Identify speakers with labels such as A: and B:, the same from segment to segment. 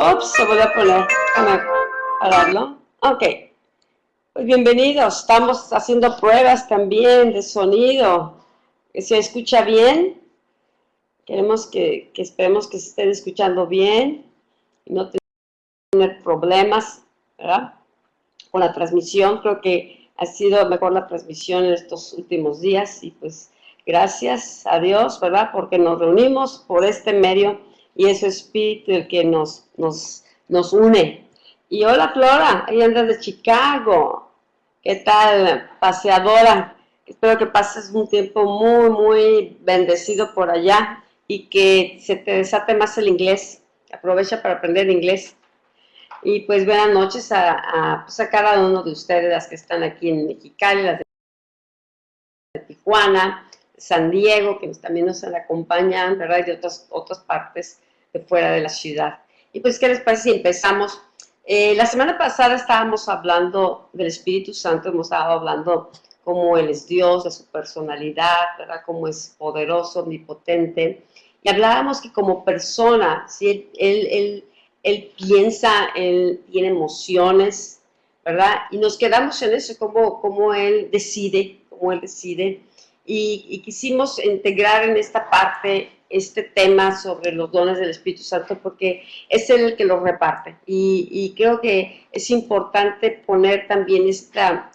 A: Ups, se volvió a poner. Déjame pararlo. Ok. Pues bienvenidos. Estamos haciendo pruebas también de sonido. Que se escucha bien. Queremos que esperemos que se estén escuchando bien y no tener problemas, ¿verdad? Con la transmisión. Creo que ha sido mejor la transmisión en estos últimos días y pues gracias a Dios, ¿verdad? Porque nos reunimos por este medio y ese espíritu el que nos une. Y hola Flora, ahí andas de Chicago. ¿Qué tal, paseadora? Espero que pases un tiempo muy bendecido por allá y que se te desate más el inglés. Aprovecha para aprender inglés. Y pues buenas noches pues a cada uno de ustedes, las que están aquí en Mexicali, las de Tijuana, San Diego, que también nos acompañan, ¿verdad? Y de otras partes de fuera de la ciudad. Y pues, ¿qué les parece si empezamos? La semana pasada estábamos hablando del Espíritu Santo, hemos estado hablando cómo Él es Dios, de su personalidad, ¿verdad? Cómo es poderoso, omnipotente. Y hablábamos que como persona, ¿sí? Él piensa, Él tiene emociones, ¿verdad? Y nos quedamos en eso, cómo Él decide, y quisimos integrar en esta parte este tema sobre los dones del Espíritu Santo porque es Él el que los reparte y creo que es importante poner también esta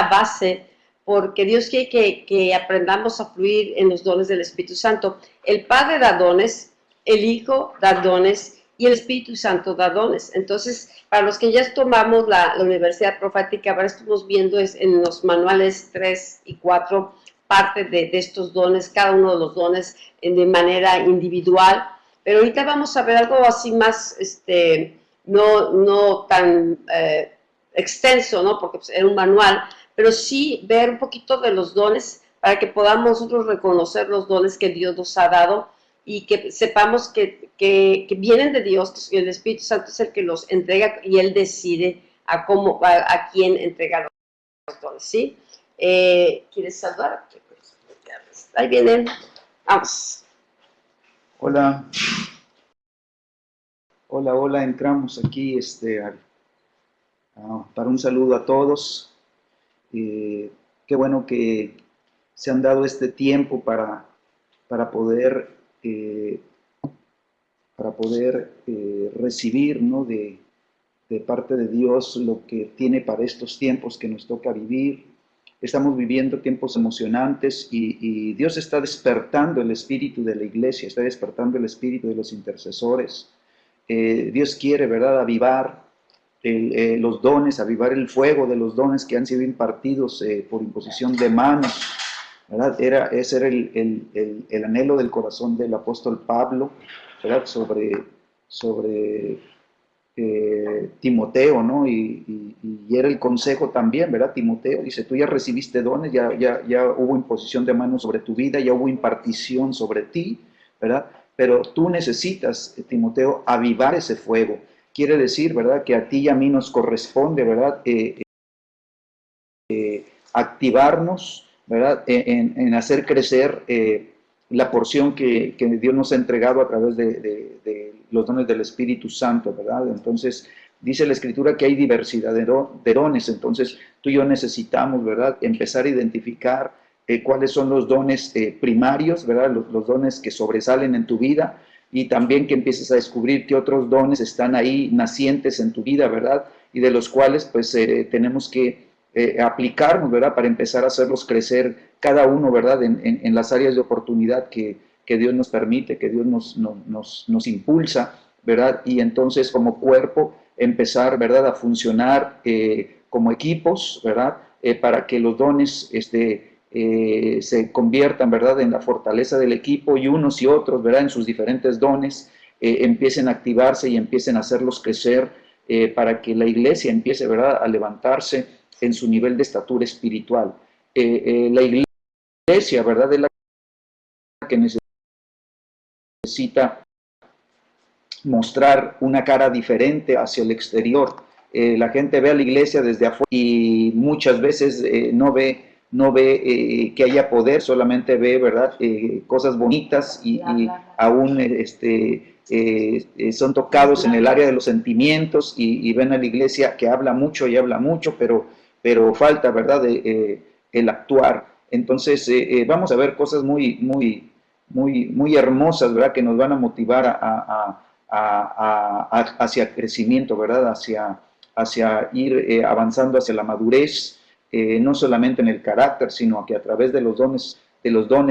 A: base porque Dios quiere que aprendamos a fluir en los dones del Espíritu Santo. El Padre da dones, el Hijo da dones y el Espíritu Santo da dones. Entonces, para los que ya tomamos la Universidad Profética, ahora estamos viendo en los manuales 3 y 4 parte de estos dones, cada uno de los dones de manera individual. Pero ahorita vamos a ver algo así más, no tan extenso, ¿no? Porque pues, era un manual, pero sí ver un poquito de los dones para que podamos nosotros reconocer los dones que Dios nos ha dado y que sepamos que vienen de Dios, que el Espíritu Santo es el que los entrega y Él decide a quién entregar los dones, ¿sí? ¿Quieres saludar? Ahí vienen, vamos.
B: Hola, hola, entramos aquí para un saludo a todos. Qué bueno que se han dado este tiempo para poder recibir, ¿no? de parte de Dios lo que tiene para estos tiempos que nos toca vivir. Estamos viviendo tiempos emocionantes y Dios está despertando el espíritu de la iglesia, está despertando el espíritu de los intercesores. Dios quiere, ¿verdad?, avivar los dones, avivar el fuego de los dones que han sido impartidos por imposición de manos, ¿verdad? Ese era el anhelo del corazón del apóstol Pablo, ¿verdad?, sobre Timoteo, ¿no? Y era el consejo también, ¿verdad? Timoteo dice, tú ya recibiste dones, ya hubo imposición de manos sobre tu vida, ya hubo impartición sobre ti, ¿verdad? Pero tú necesitas, Timoteo, avivar ese fuego. Quiere decir, ¿verdad?, que a ti y a mí nos corresponde, ¿verdad?, activarnos, ¿verdad?, en hacer crecer la porción que Dios nos ha entregado a través de los dones del Espíritu Santo, ¿verdad? Entonces, dice la Escritura que hay diversidad de dones, entonces tú y yo necesitamos, ¿verdad?, empezar a identificar cuáles son los dones primarios, ¿verdad?, los dones que sobresalen en tu vida, y también que empieces a descubrir que otros dones están ahí nacientes en tu vida, ¿verdad?, y de los cuales, pues, tenemos que aplicarnos, ¿verdad?, para empezar a hacerlos crecer cada uno, ¿verdad?, en las áreas de oportunidad que Dios nos permite, que Dios nos impulsa, ¿verdad? Y entonces como cuerpo empezar, ¿verdad?, a funcionar como equipos, ¿verdad?, para que los dones se conviertan, ¿verdad?, en la fortaleza del equipo y unos y otros, ¿verdad?, en sus diferentes dones empiecen a activarse y empiecen a hacerlos crecer para que la iglesia empiece, ¿verdad?, a levantarse en su nivel de estatura espiritual. La iglesia, ¿verdad?, es la que necesita mostrar una cara diferente hacia el exterior. La gente ve a la iglesia desde afuera y muchas veces no ve que haya poder, solamente ve, ¿verdad?, cosas bonitas y aún son tocados en el área de los sentimientos y ven a la iglesia que habla mucho y habla mucho, pero falta, ¿verdad?, el actuar. Entonces, vamos a ver cosas muy hermosas, ¿verdad?, que nos van a motivar hacia crecimiento, ¿verdad?, hacia ir avanzando hacia la madurez, no solamente en el carácter, sino que a través de los dones,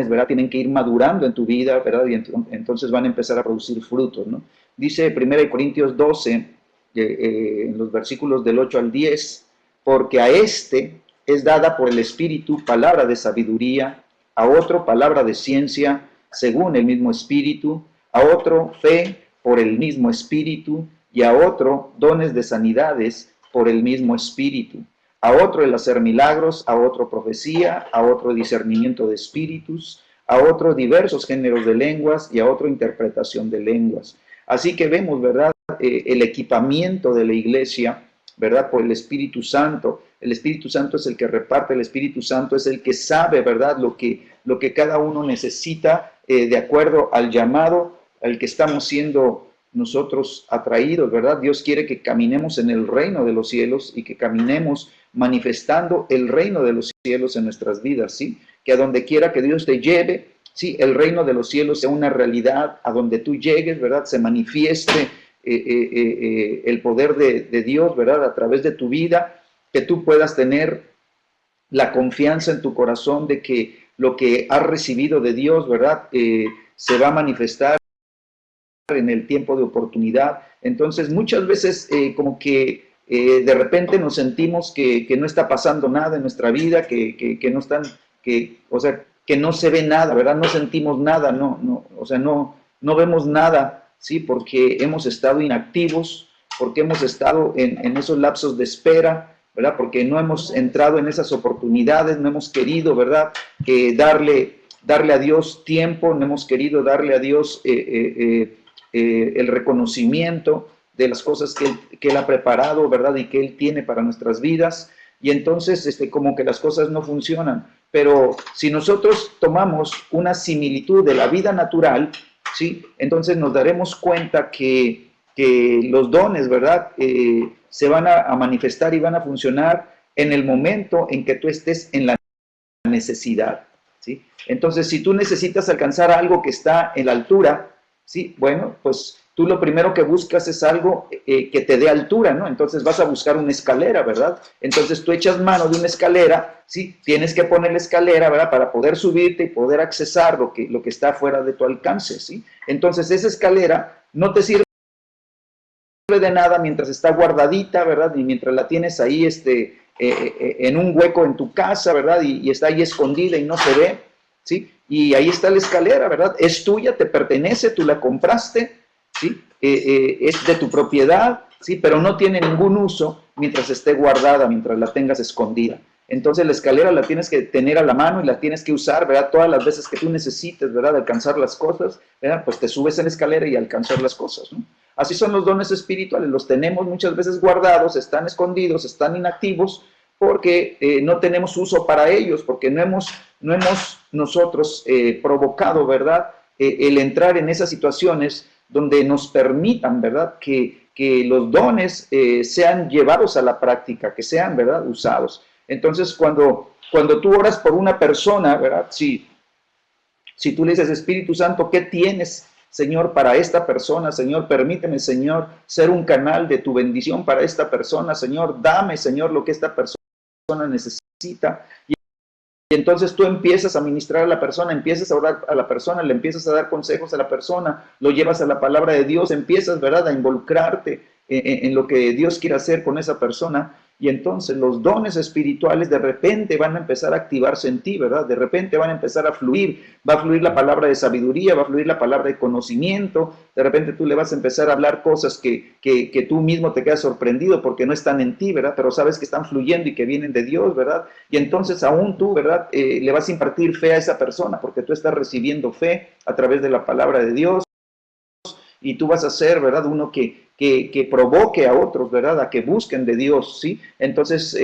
B: ¿verdad?, tienen que ir madurando en tu vida, ¿verdad?, y entonces van a empezar a producir frutos, ¿no? Dice 1 Corintios 12, en los versículos del 8 al 10, porque a este es dada por el Espíritu palabra de sabiduría, a otro palabra de ciencia, según el mismo Espíritu, a otro fe por el mismo Espíritu, y a otro dones de sanidades por el mismo Espíritu, a otro el hacer milagros, a otro profecía, a otro discernimiento de espíritus, a otro diversos géneros de lenguas y a otro interpretación de lenguas. Así que vemos, ¿verdad?, el equipamiento de la iglesia, ¿verdad?, por el Espíritu Santo. El Espíritu Santo es el que reparte, el Espíritu Santo es el que sabe, ¿verdad?, lo que cada uno necesita de acuerdo al llamado al que estamos siendo nosotros atraídos, ¿verdad? Dios quiere que caminemos en el reino de los cielos y que caminemos manifestando el reino de los cielos en nuestras vidas, ¿sí? Que a donde quiera que Dios te lleve, ¿sí?, el reino de los cielos sea una realidad, a donde tú llegues, ¿verdad?, se manifieste el poder de Dios, ¿verdad?, a través de tu vida, que tú puedas tener la confianza en tu corazón de que lo que has recibido de Dios, ¿verdad?, se va a manifestar en el tiempo de oportunidad. Entonces, muchas veces como que de repente nos sentimos que no está pasando nada en nuestra vida, que no están, o sea, que no se ve nada, ¿verdad? No sentimos nada, o sea, no vemos nada, ¿sí? Porque hemos estado inactivos, porque hemos estado en esos lapsos de espera, ¿verdad? Porque no hemos entrado en esas oportunidades, no hemos querido, ¿verdad?, darle a Dios tiempo, no hemos querido darle a Dios el reconocimiento de las cosas que Él ha preparado, ¿verdad?, y que Él tiene para nuestras vidas, y entonces como que las cosas no funcionan. Pero si nosotros tomamos una similitud de la vida natural, ¿sí?, entonces nos daremos cuenta que los dones, ¿verdad?, se van a manifestar y van a funcionar en el momento en que tú estés en la necesidad, ¿sí? Entonces, si tú necesitas alcanzar algo que está en la altura, ¿sí?, bueno, pues tú lo primero que buscas es algo que te dé altura, ¿no? Entonces vas a buscar una escalera, ¿verdad? Entonces tú echas mano de una escalera, ¿sí? Tienes que poner la escalera, ¿verdad?, para poder subirte y poder accesar lo que está fuera de tu alcance, ¿sí? Entonces esa escalera no te sirve de nada mientras está guardadita, ¿verdad?, y mientras la tienes ahí en un hueco en tu casa, ¿verdad?, y está ahí escondida y no se ve, ¿sí? Y ahí está la escalera, ¿verdad? Es tuya, te pertenece, tú la compraste, ¿sí? Es de tu propiedad, ¿sí? Pero no tiene ningún uso mientras esté guardada, mientras la tengas escondida. Entonces la escalera la tienes que tener a la mano y la tienes que usar, ¿verdad?, todas las veces que tú necesites, ¿verdad?, alcanzar las cosas, ¿verdad?, pues te subes en la escalera y alcanzar las cosas, ¿no? Así son los dones espirituales, los tenemos muchas veces guardados, están escondidos, están inactivos, porque no tenemos uso para ellos, porque no hemos nosotros provocado, ¿verdad?, el entrar en esas situaciones donde nos permitan, ¿verdad?, que los dones sean llevados a la práctica, que sean, ¿verdad?, usados. Entonces, cuando tú oras por una persona, ¿verdad?, si tú le dices, Espíritu Santo, ¿qué tienes, Señor, para esta persona? Señor, permíteme, Señor, ser un canal de tu bendición para esta persona. Señor, dame, Señor, lo que esta persona necesita. Y entonces tú empiezas a ministrar a la persona, empiezas a orar a la persona, le empiezas a dar consejos a la persona, lo llevas a la palabra de Dios, empiezas, ¿verdad?, a involucrarte en lo que Dios quiere hacer con esa persona. Y entonces los dones espirituales de repente van a empezar a activarse en ti, ¿verdad? De repente van a empezar a fluir, va a fluir la palabra de sabiduría, va a fluir la palabra de conocimiento, de repente tú le vas a empezar a hablar cosas que tú mismo te quedas sorprendido porque no están en ti, ¿verdad? Pero sabes que están fluyendo y que vienen de Dios, ¿verdad? Y entonces aún tú, ¿verdad?, le vas a impartir fe a esa persona porque tú estás recibiendo fe a través de la palabra de Dios. Y tú vas a ser, ¿verdad?, uno que provoque a otros, ¿verdad?, a que busquen de Dios, ¿sí? Entonces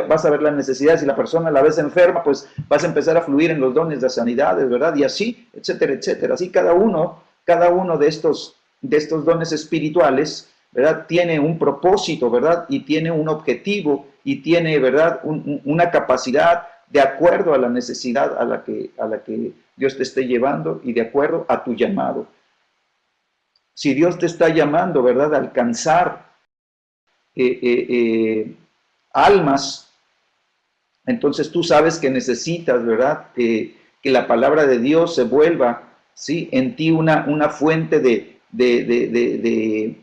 B: vas a ver las necesidades. Si la persona la ves enferma, pues vas a empezar a fluir en los dones de sanidades, ¿verdad? Y así, etcétera, etcétera. Así cada uno de estos de estos dones espirituales, ¿verdad? Tiene un propósito, ¿verdad? Y tiene un objetivo y tiene, ¿verdad? Una capacidad de acuerdo a la necesidad a la que Dios te esté llevando y de acuerdo a tu llamado. Si Dios te está llamando, ¿verdad? A alcanzar almas, entonces tú sabes que necesitas, ¿verdad? Que la palabra de Dios se vuelva, ¿sí? En ti una fuente de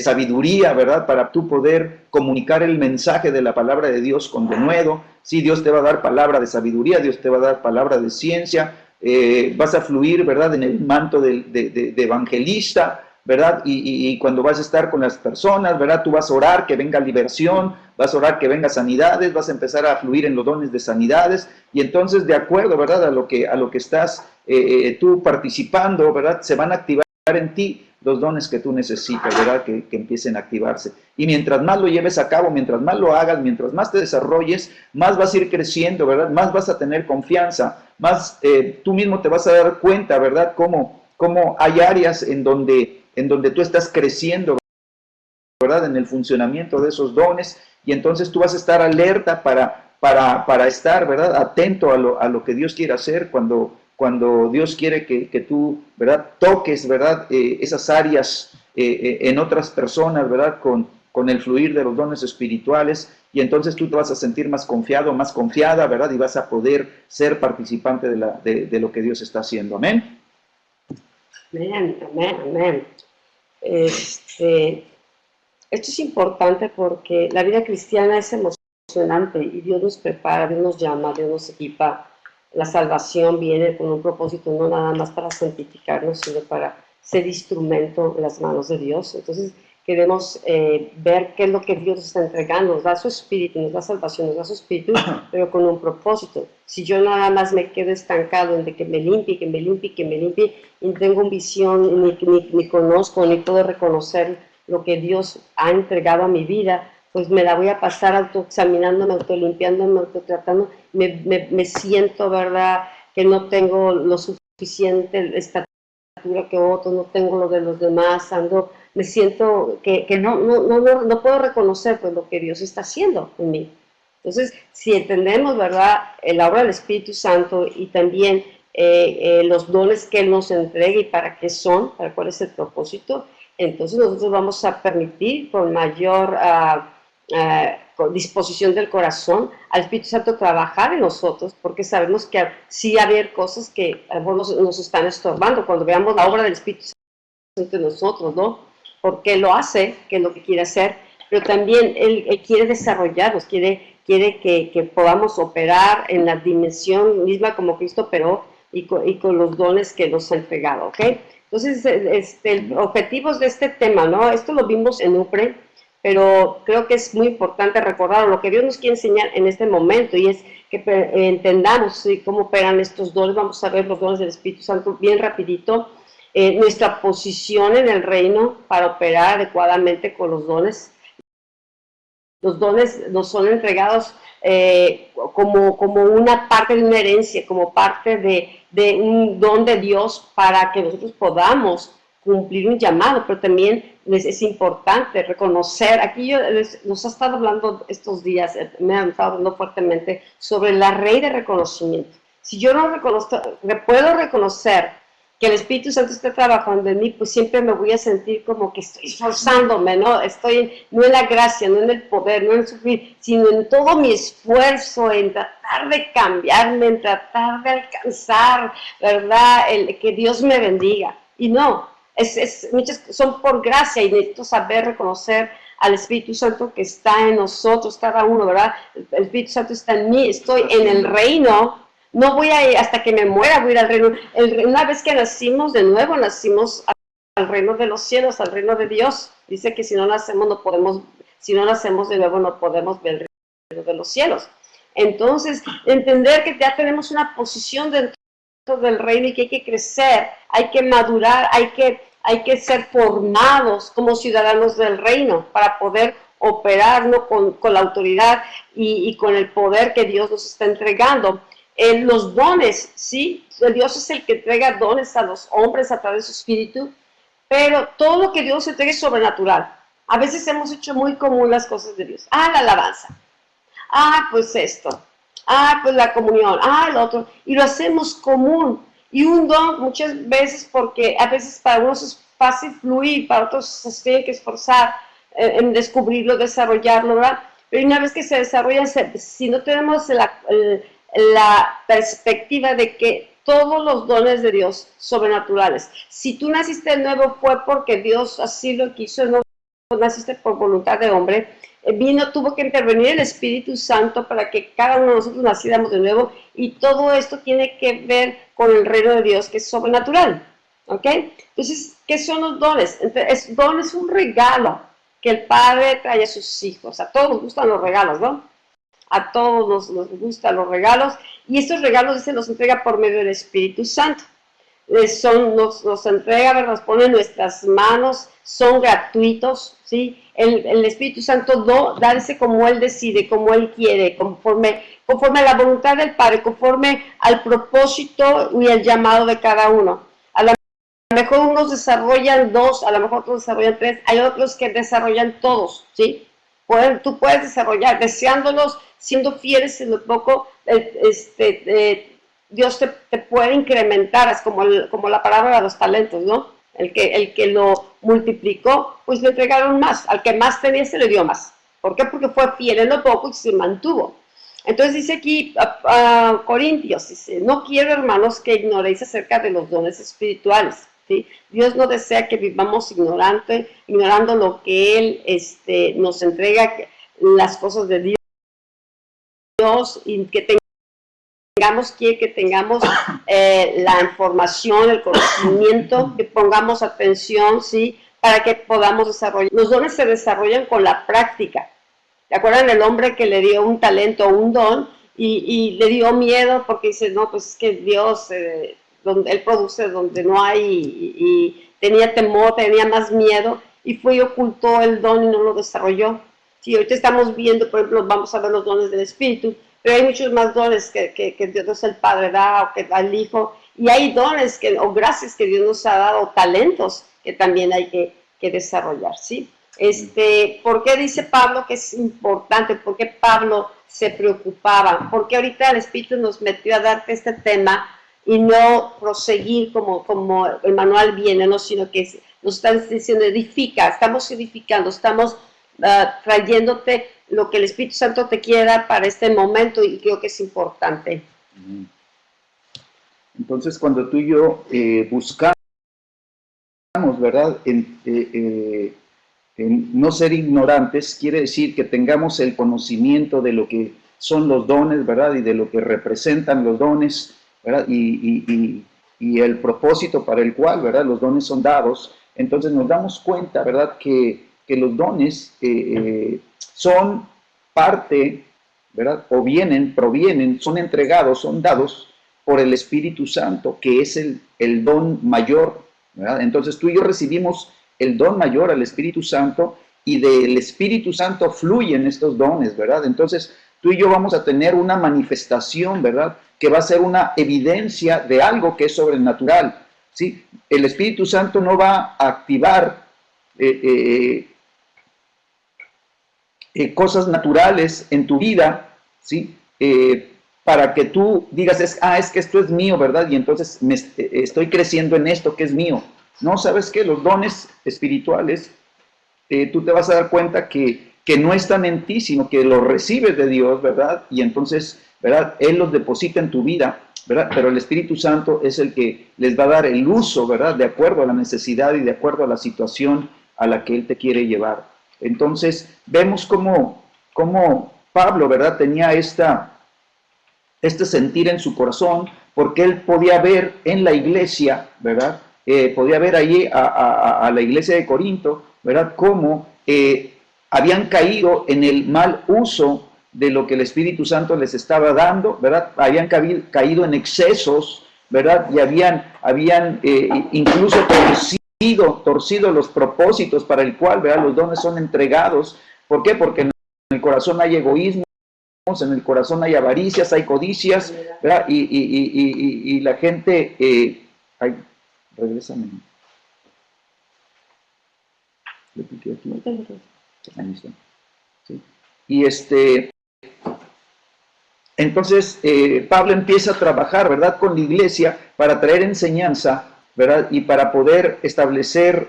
B: sabiduría, ¿verdad? Para tú poder comunicar el mensaje de la palabra de Dios con denuedo. Sí, Dios te va a dar palabra de sabiduría, Dios te va a dar palabra de ciencia, vas a fluir, ¿verdad? En el manto de evangelista, ¿verdad? Y cuando vas a estar con las personas, ¿verdad? Tú vas a orar que venga liberación, vas a orar que venga sanidades, vas a empezar a fluir en los dones de sanidades, y entonces, de acuerdo, ¿verdad? A lo que estás tú participando, ¿verdad? Se van a activar en ti los dones que tú necesitas, ¿verdad? Que empiecen a activarse. Y mientras más lo lleves a cabo, mientras más lo hagas, mientras más te desarrolles, más vas a ir creciendo, ¿verdad? Más vas a tener confianza, más tú mismo te vas a dar cuenta, ¿verdad? Cómo hay áreas en donde tú estás creciendo, ¿verdad? En el funcionamiento de esos dones, y entonces tú vas a estar alerta para estar, ¿verdad? Atento a lo que Dios quiere hacer cuando Dios quiere que tú, ¿verdad? Toques, ¿verdad? Esas áreas en otras personas, ¿verdad? Con el fluir de los dones espirituales, y entonces tú te vas a sentir más confiado, más confiada, ¿verdad? Y vas a poder ser participante de lo que Dios está haciendo. Amén.
A: Amén, amén, amén. Esto es importante porque la vida cristiana es emocionante y Dios nos prepara, Dios nos llama, Dios nos equipa. La salvación viene con un propósito, no nada más para santificarnos, sino para ser instrumento en las manos de Dios. Entonces queremos ver qué es lo que Dios nos está entregando. Nos da su espíritu, nos da salvación, nos da su espíritu, pero con un propósito. Si yo nada más me quedo estancado en de que me limpie, que me limpie, que me limpie, y no tengo visión, ni conozco, ni puedo reconocer lo que Dios ha entregado a mi vida, pues me la voy a pasar autoexaminándome, autolimpiándome, autotratando, me siento, ¿verdad?, que no tengo lo suficiente estatura que otros, no tengo lo de los demás, me siento que no puedo reconocer pues lo que Dios está haciendo en mí. Entonces, si entendemos, ¿verdad?, la obra del Espíritu Santo y también los dones que Él nos entrega y para qué son, para cuál es el propósito, entonces nosotros vamos a permitir con mayor con disposición del corazón al Espíritu Santo trabajar en nosotros, porque sabemos que sí va a haber cosas que nos están estorbando cuando veamos la obra del Espíritu Santo en nosotros, ¿no? Porque lo hace, que es lo que quiere hacer, pero también Él quiere desarrollarnos, quiere que podamos operar en la dimensión misma como Cristo operó y con los dones que nos ha entregado, ¿ok? Entonces, objetivos de este tema, ¿no? Esto lo vimos en UPRE, pero creo que es muy importante recordar lo que Dios nos quiere enseñar en este momento, y es que entendamos ¿sí?, cómo operan estos dones. Vamos a ver los dones del Espíritu Santo bien rapidito, nuestra posición en el reino para operar adecuadamente con los dones. Los dones nos son entregados como una parte de una herencia, como parte de un don de Dios para que nosotros podamos cumplir un llamado, pero también es importante reconocer, aquí nos ha estado hablando estos días, me han estado hablando fuertemente sobre la ley de reconocimiento. Si yo no puedo reconocer que el Espíritu Santo esté trabajando en mí, pues siempre me voy a sentir como que estoy esforzándome, ¿no? No en la gracia, no en el poder, no en sufrir, sino en todo mi esfuerzo, en tratar de cambiarme, en tratar de alcanzar, ¿verdad?, que Dios me bendiga. Y no, muchas son por gracia, y necesito saber reconocer al Espíritu Santo que está en nosotros, cada uno, ¿verdad? El Espíritu Santo está en mí, estoy en el reino. No voy a ir hasta que me muera, voy a ir al reino. Una vez que nacimos de nuevo, nacimos al reino de los cielos, al reino de Dios. Dice que si no nacemos de nuevo no podemos ver el reino de los cielos. Entonces, entender que ya tenemos una posición dentro del reino y que hay que crecer, hay que madurar, hay que ser formados como ciudadanos del reino para poder operar, ¿no?, con la autoridad y con el poder que Dios nos está entregando. Los dones, ¿sí? Dios es el que entrega dones a los hombres a través de su espíritu, pero todo lo que Dios entrega es sobrenatural. A veces hemos hecho muy común las cosas de Dios. Ah, la alabanza. Ah, pues esto. Ah, pues la comunión. Ah, el otro. Y lo hacemos común. Y un don muchas veces, porque a veces para unos es fácil fluir, para otros se tiene que esforzar en descubrirlo, desarrollarlo, ¿verdad? Pero una vez que se desarrolla, si no tenemos la perspectiva de que todos los dones de Dios sobrenaturales, si tú naciste de nuevo fue porque Dios así lo quiso, no naciste por voluntad de hombre, tuvo que intervenir el Espíritu Santo para que cada uno de nosotros naciéramos de nuevo, y todo esto tiene que ver con el reino de Dios, que es sobrenatural, ¿ok? Entonces, ¿qué son los dones? Entonces, don es un regalo que el Padre trae a sus hijos. A todos nos gustan los regalos, ¿no? A todos nos gustan los regalos, y estos regalos se los entrega por medio del Espíritu Santo. Nos entrega, nos pone en nuestras manos, son gratuitos, ¿sí? El Espíritu Santo da ese como Él decide, como Él quiere, conforme a la voluntad del Padre, conforme al propósito y el llamado de cada uno. A lo mejor unos desarrollan 2, a lo mejor otros desarrollan 3, hay otros que desarrollan todos, ¿sí? Tú puedes desarrollar, deseándolos, siendo fieles en lo poco, Dios te puede incrementar, es como la palabra de los talentos, ¿no? El que lo multiplicó, pues le entregaron más. Al que más tenía, se le dio más. ¿Por qué? Porque fue fiel en lo poco y se mantuvo. Entonces dice aquí Corintios, dice, no quiero, hermanos, que ignoréis acerca de los dones espirituales, ¿sí? Dios no desea que vivamos ignorando lo que Él nos entrega, las cosas de Dios, y que quiere que tengamos la información, el conocimiento, que pongamos atención, ¿sí? Para que podamos desarrollar. Los dones se desarrollan con la práctica. ¿Te acuerdan del hombre que le dio un talento o un don y le dio miedo porque dice, no, pues es que Dios, Él produce donde no hay, y tenía temor, tenía más miedo, y fue y ocultó el don y no lo desarrolló? Sí, ahorita estamos viendo, por ejemplo, vamos a ver los dones del Espíritu, pero hay muchos más dones que Dios el Padre da, o que da el Hijo, y hay dones o gracias que Dios nos ha dado, talentos que también hay que desarrollar, ¿sí? ¿Por qué dice Pablo que es importante? ¿Por qué Pablo se preocupaba? Porque ahorita el Espíritu nos metió a darte este tema y no proseguir como el manual viene, ¿no? Sino que nos están diciendo, edifica, estamos edificando, estamos trayéndote lo que el Espíritu Santo te quiere dar para este momento, y creo que es importante.
B: Entonces, cuando tú y yo buscamos, ¿verdad?, en no ser ignorantes, quiere decir que tengamos el conocimiento de lo que son los dones, ¿verdad?, y de lo que representan los dones, ¿verdad?, y el propósito para el cual, ¿verdad?, los dones son dados. Entonces nos damos cuenta, ¿verdad?, que los dones son parte, ¿verdad?, o provienen, son entregados, son dados por el Espíritu Santo, que es el don mayor, ¿verdad? Entonces tú y yo recibimos el don mayor al Espíritu Santo, y del Espíritu Santo fluyen estos dones, ¿verdad? Entonces tú y yo vamos a tener una manifestación, ¿verdad?, que va a ser una evidencia de algo que es sobrenatural, ¿sí? El Espíritu Santo no va a activar cosas naturales en tu vida, ¿sí? Para que tú digas, es que esto es mío, ¿verdad? Y entonces estoy creciendo en esto que es mío. No, ¿sabes qué? Los dones espirituales, tú te vas a dar cuenta que no están en ti, sino que los recibes de Dios, ¿verdad? Y entonces, ¿verdad?, Él los deposita en tu vida, ¿verdad? Pero el Espíritu Santo es el que les va a dar el uso, ¿verdad?, de acuerdo a la necesidad y de acuerdo a la situación a la que Él te quiere llevar. Entonces, vemos cómo Pablo, ¿verdad?, tenía este sentir en su corazón, porque él podía ver en la iglesia, ¿verdad?, podía ver allí a la iglesia de Corinto, ¿verdad?, cómo habían caído en el mal uso de lo que el Espíritu Santo les estaba dando, ¿verdad? Habían caído en excesos, ¿verdad? Y habían incluso torcido los propósitos para el cual, ¿verdad?, los dones son entregados. ¿Por qué? Porque en el corazón hay egoísmo, en el corazón hay avaricias, hay codicias, ¿verdad? Y la gente... regrésame. ¿Le piqué aquí?
A: No te preocupes.
B: Ahí está. ¿Sí? Y entonces Pablo empieza a trabajar, ¿verdad?, con la iglesia para traer enseñanza, ¿verdad?, y para poder establecer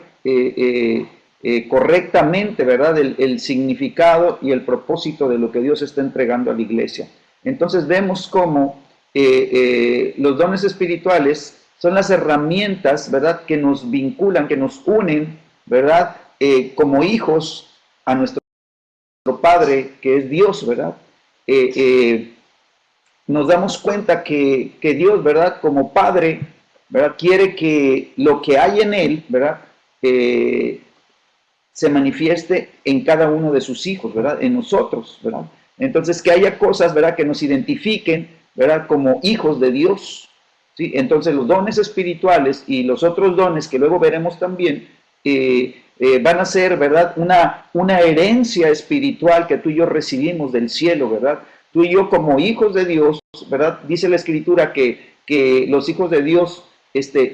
B: correctamente, ¿verdad?, el significado y el propósito de lo que Dios está entregando a la iglesia. Entonces vemos cómo los dones espirituales son las herramientas, ¿verdad?, que nos vinculan, que nos unen, ¿verdad?, como hijos a nuestro Padre, que es Dios, ¿verdad? Nos damos cuenta que Dios, ¿verdad?, como Padre, ¿verdad?, quiere que lo que hay en Él, ¿verdad?, se manifieste en cada uno de sus hijos, ¿verdad?, en nosotros, ¿verdad? Entonces, que haya cosas, ¿verdad?, que nos identifiquen, ¿verdad?, como hijos de Dios, ¿sí? Entonces, los dones espirituales y los otros dones que luego veremos también, van a ser, ¿verdad?, una herencia espiritual que tú y yo recibimos del cielo, ¿verdad? Tú y yo como hijos de Dios, ¿verdad? Dice la Escritura que los hijos de Dios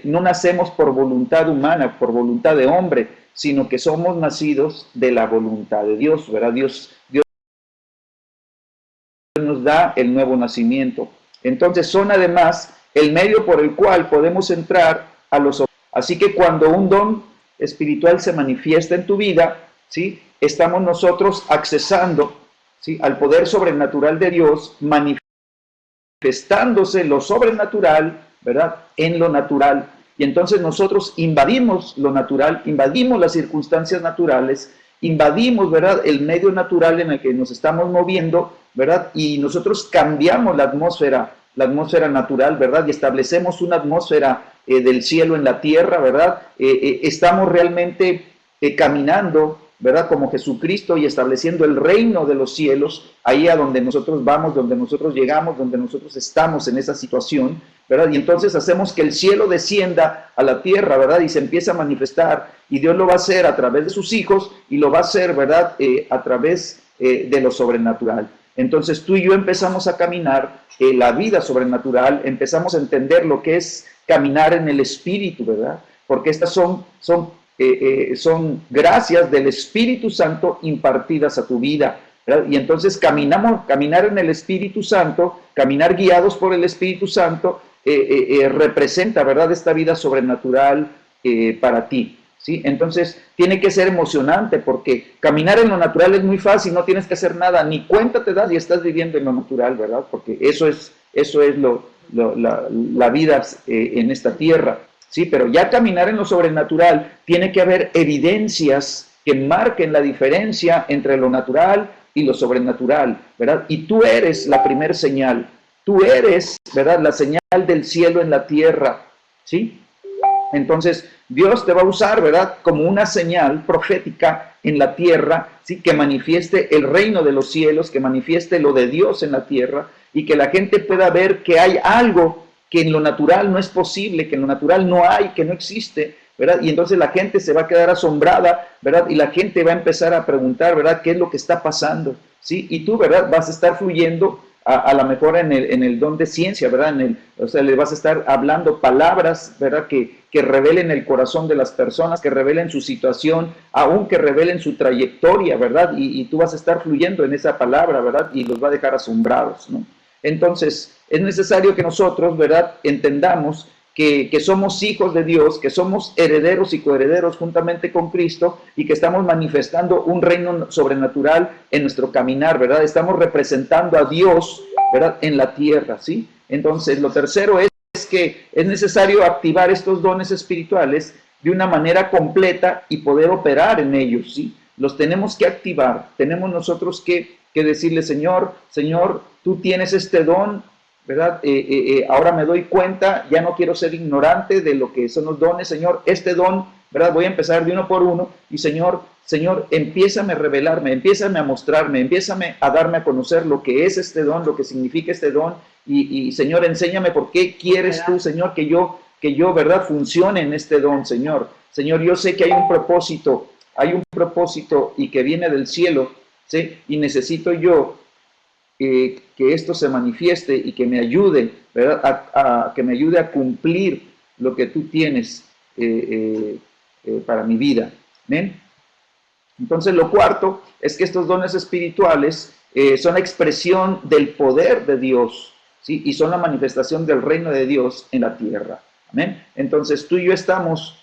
B: no nacemos por voluntad humana, por voluntad de hombre, sino que somos nacidos de la voluntad de Dios, ¿verdad? Dios nos da el nuevo nacimiento. Entonces son además el medio por el cual podemos entrar a los... Así que cuando un don espiritual se manifiesta en tu vida, ¿sí?, estamos nosotros accesando, ¿sí?, al poder sobrenatural de Dios, manifestándose lo sobrenatural, ¿verdad?, en lo natural. Y entonces nosotros invadimos lo natural, invadimos las circunstancias naturales, invadimos, ¿verdad?, el medio natural en el que nos estamos moviendo, ¿verdad?, y nosotros cambiamos la atmósfera natural, ¿verdad?, y establecemos una atmósfera del cielo en la tierra, ¿verdad? Estamos realmente caminando, ¿verdad?, como Jesucristo y estableciendo el reino de los cielos, ahí a donde nosotros vamos, donde nosotros llegamos, donde nosotros estamos en esa situación, ¿verdad? Y entonces hacemos que el cielo descienda a la tierra, ¿verdad?, y se empieza a manifestar, y Dios lo va a hacer a través de sus hijos, y lo va a hacer, ¿verdad?, a través de lo sobrenatural. Entonces tú y yo empezamos a caminar la vida sobrenatural, empezamos a entender lo que es caminar en el Espíritu, ¿verdad? Porque estas son gracias del Espíritu Santo impartidas a tu vida, ¿verdad? Y entonces caminar en el Espíritu Santo, caminar guiados por el Espíritu Santo, representa, ¿verdad?, esta vida sobrenatural para ti, ¿sí? Entonces tiene que ser emocionante, porque caminar en lo natural es muy fácil, no tienes que hacer nada, ni cuenta te das y estás viviendo en lo natural, ¿verdad? Porque eso es la vida en esta tierra. Sí, pero ya caminar en lo sobrenatural tiene que haber evidencias que marquen la diferencia entre lo natural y lo sobrenatural, ¿verdad? Y tú eres la primer señal, tú eres, ¿verdad?, la señal del cielo en la tierra, ¿sí? Entonces, Dios te va a usar, ¿verdad?, como una señal profética en la tierra, ¿sí?, que manifieste el reino de los cielos, que manifieste lo de Dios en la tierra, y que la gente pueda ver que hay algo que en lo natural no es posible, que en lo natural no hay, que no existe, ¿verdad? Y entonces la gente se va a quedar asombrada, ¿verdad? Y la gente va a empezar a preguntar, ¿verdad?, ¿qué es lo que está pasando? ¿Sí? Y tú, ¿verdad?, vas a estar fluyendo a lo mejor en el don de ciencia, ¿verdad? O sea, le vas a estar hablando palabras, ¿verdad?, que revelen el corazón de las personas, que revelen su situación, aún que revelen su trayectoria, ¿verdad? Y tú vas a estar fluyendo en esa palabra, ¿verdad? Y los va a dejar asombrados, ¿no? Entonces, es necesario que nosotros, ¿verdad?, entendamos que somos hijos de Dios, que somos herederos y coherederos juntamente con Cristo y que estamos manifestando un reino sobrenatural en nuestro caminar, ¿verdad? Estamos representando a Dios, ¿verdad?, en la tierra, ¿sí? Entonces, lo tercero es que es necesario activar estos dones espirituales de una manera completa y poder operar en ellos, ¿sí? Los tenemos que activar, tenemos nosotros que decirle, Señor, tú tienes este don, ¿verdad? Ahora me doy cuenta, ya no quiero ser ignorante de lo que son los dones, Señor, este don, ¿verdad? Voy a empezar de uno por uno y Señor, empiézame a revelarme, empiézame a mostrarme, empiézame a darme a conocer lo que es este don, lo que significa este don y Señor, enséñame por qué quieres tú, Señor, que yo, ¿verdad?, funcione en este don, Señor. Señor, yo sé que hay un propósito y que viene del cielo, ¿sí? Y necesito yo que esto se manifieste y que me ayude, ¿verdad?, que me ayude a cumplir lo que tú tienes para mi vida. ¿Amén? Entonces, lo cuarto es que estos dones espirituales son la expresión del poder de Dios, ¿sí? Y son la manifestación del reino de Dios en la tierra. ¿Amén? Entonces, tú y yo estamos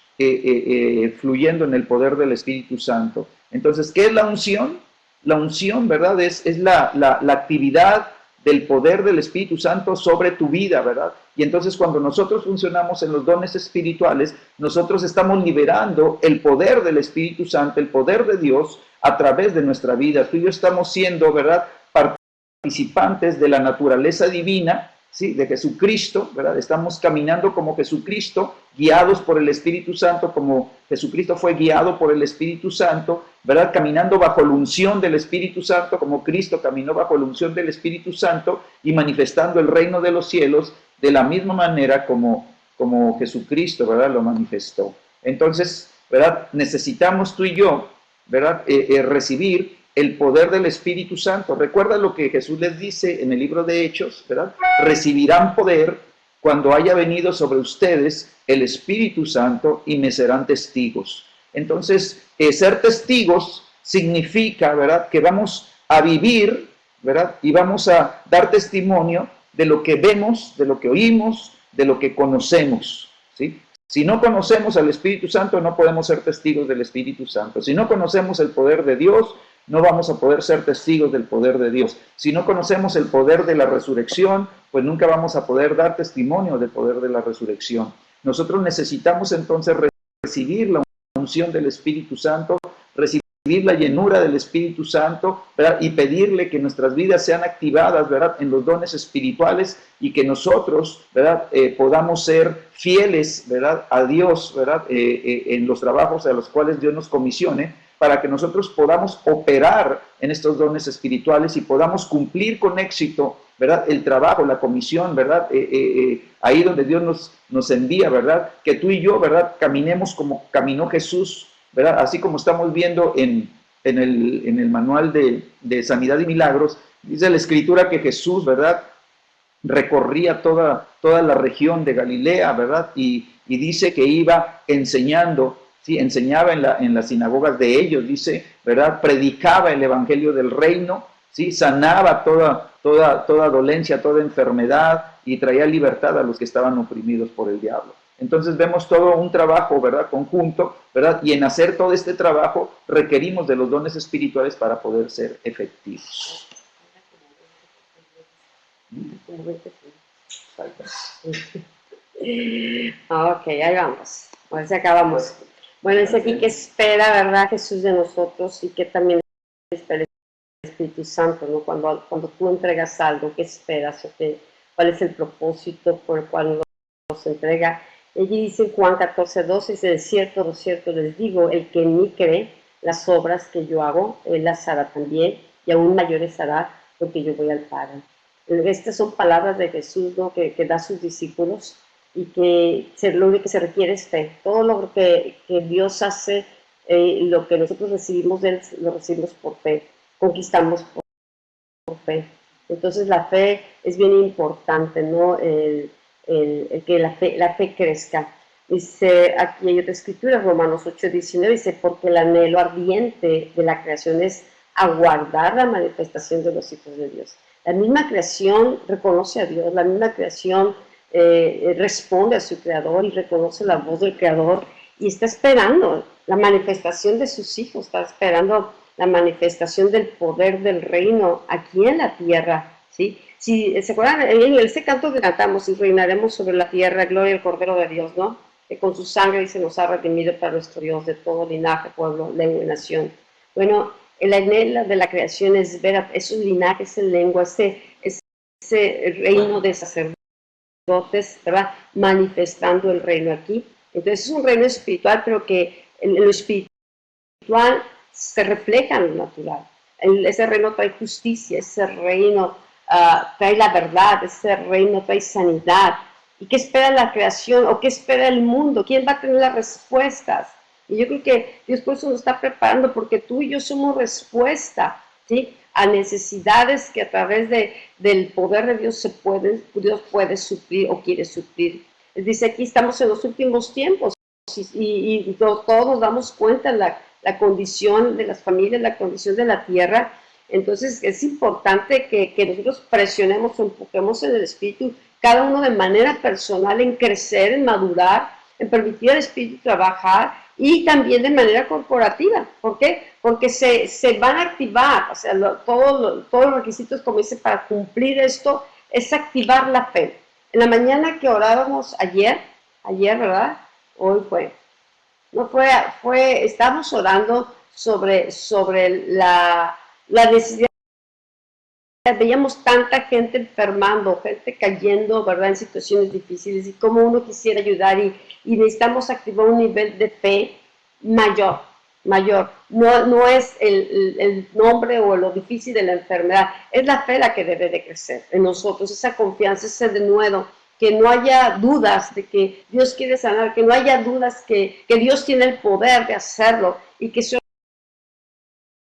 B: fluyendo en el poder del Espíritu Santo. Entonces, ¿qué es la unción? La unción, ¿verdad? Es la actividad del poder del Espíritu Santo sobre tu vida, ¿verdad? Y entonces cuando nosotros funcionamos en los dones espirituales, nosotros estamos liberando el poder del Espíritu Santo, el poder de Dios a través de nuestra vida. Tú y yo estamos siendo, ¿verdad?, participantes de la naturaleza divina, ¿sí?, de Jesucristo, ¿verdad? Estamos caminando como Jesucristo, guiados por el Espíritu Santo, como Jesucristo fue guiado por el Espíritu Santo, ¿verdad? Caminando bajo la unción del Espíritu Santo, como Cristo caminó bajo la unción del Espíritu Santo y manifestando el reino de los cielos de la misma manera como Jesucristo, ¿verdad?, lo manifestó. Entonces, ¿verdad?, necesitamos tú y yo, ¿verdad?, recibir el poder del Espíritu Santo. Recuerda lo que Jesús les dice en el libro de Hechos, ¿verdad? Recibirán poder cuando haya venido sobre ustedes el Espíritu Santo y me serán testigos. Entonces, ser testigos significa, ¿verdad?, que vamos a vivir, ¿verdad?, y vamos a dar testimonio de lo que vemos, de lo que oímos, de lo que conocemos, ¿sí? Si no conocemos al Espíritu Santo, no podemos ser testigos del Espíritu Santo. Si no conocemos el poder de Dios, no vamos a poder ser testigos del poder de Dios. Si no conocemos el poder de la resurrección, pues nunca vamos a poder dar testimonio del poder de la resurrección. Nosotros necesitamos entonces recibir la unción del Espíritu Santo, recibir la llenura del Espíritu Santo, ¿verdad?, y pedirle que nuestras vidas sean activadas, ¿verdad?, en los dones espirituales y que nosotros, ¿verdad?, podamos ser fieles, ¿verdad?, a Dios, ¿verdad?, en los trabajos a los cuales Dios nos comisione, para que nosotros podamos operar en estos dones espirituales y podamos cumplir con éxito, ¿verdad?, el trabajo, la comisión, ¿verdad?, ahí donde Dios nos envía, ¿verdad?, que tú y yo, ¿verdad?, caminemos como caminó Jesús, ¿verdad?, así como estamos viendo en el manual de Sanidad y Milagros, dice la Escritura que Jesús, ¿verdad?, recorría toda la región de Galilea, ¿verdad?, y dice que iba enseñando, ¿sí?, enseñaba en las sinagogas de ellos, dice, ¿verdad?, predicaba el evangelio del reino, ¿sí?, sanaba toda dolencia, toda enfermedad y traía libertad a los que estaban oprimidos por el diablo. Entonces vemos todo un trabajo, ¿verdad?, conjunto, ¿verdad?, y en hacer todo este trabajo requerimos de los dones espirituales para poder ser efectivos.
A: Ok, ahí vamos. Ahora sí acabamos. Bueno, dice aquí que espera, ¿verdad?, Jesús de nosotros y que también espera el Espíritu Santo, ¿no? Cuando tú entregas algo, ¿qué esperas? ¿Cuál es el propósito por el cual nos entrega? Allí dice en Juan 14:12, dice, de cierto les digo, el que en mí cree, las obras que yo hago, él las hará también, y aún mayores hará, porque yo voy al Padre. Estas son palabras de Jesús, ¿no?, que da a sus discípulos, y que lo único que se requiere es fe. Todo lo que Dios hace, lo que nosotros recibimos de Él, lo recibimos por fe, conquistamos por fe. Entonces la fe es bien importante, ¿no?, el que la fe crezca. Dice, aquí hay otra escritura, Romanos 8:19, dice, porque el anhelo ardiente de la creación es aguardar la manifestación de los hijos de Dios. La misma creación reconoce a Dios, la misma creación responde a su creador y reconoce la voz del creador y está esperando la manifestación de sus hijos, está esperando la manifestación del poder del reino aquí en la tierra, ¿sí? Si se acuerdan, en ese canto que cantamos, y reinaremos sobre la tierra, gloria al Cordero de Dios, ¿no?, que con su sangre dice nos ha redimido para nuestro Dios de todo linaje, pueblo, lengua y nación. Bueno, el anhelo de la creación es ver a esos linajes en lengua, ese reino de sacerdotes, ¿verdad?, manifestando el reino aquí. Entonces es un reino espiritual, pero que en lo espiritual se refleja en lo natural. Ese reino trae justicia, ese reino trae la verdad, ese reino trae sanidad. ¿Y qué espera la creación o qué espera el mundo? ¿Quién va a tener las respuestas? Y yo creo que Dios por eso nos está preparando, porque tú y yo somos respuesta, ¿sí?, a necesidades que a través del poder de Dios Dios puede suplir o quiere suplir. Dice aquí, estamos en los últimos tiempos y todos nos damos cuenta la condición de las familias, la condición de la tierra. Entonces es importante que nosotros presionemos o empujemos en el Espíritu, cada uno de manera personal, en crecer, en madurar, en permitir al Espíritu trabajar, y también de manera corporativa. ¿Por qué? Porque se van a activar, o sea, todos los requisitos, como dice, para cumplir esto, es activar la fe. En la mañana que orábamos ayer, ¿verdad? Hoy fue, no fue, estábamos orando sobre la necesidad. Veíamos tanta gente enfermando, gente cayendo, ¿verdad?, en situaciones difíciles, y cómo uno quisiera ayudar, y necesitamos activar un nivel de fe mayor. No es el nombre o lo difícil de la enfermedad, es la fe la que debe de crecer en nosotros, esa confianza, ese denuedo, que no haya dudas de que Dios quiere sanar, que no haya dudas que Dios tiene el poder de hacerlo, y que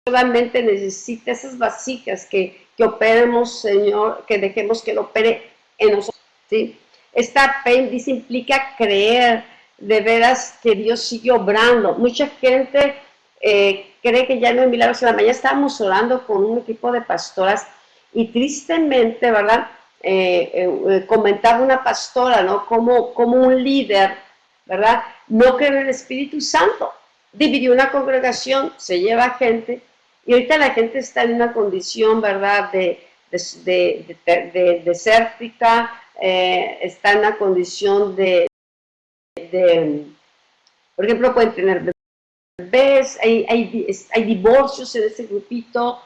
A: solamente necesita esas vasijas que operemos, Señor, que dejemos que lo opere en nosotros, ¿sí? Esta fe, dice, implica creer de veras que Dios sigue obrando. Mucha gente cree que ya no hay milagros. En la mañana estábamos orando con un equipo de pastoras, y tristemente, ¿verdad?, comentaba una pastora, ¿no?, como un líder, ¿verdad?, no cree en el Espíritu Santo. Dividió una congregación, se lleva gente, y ahorita la gente está en una condición, ¿verdad?, desértica, está en una condición por ejemplo, pueden tener bebés, hay divorcios en ese grupito,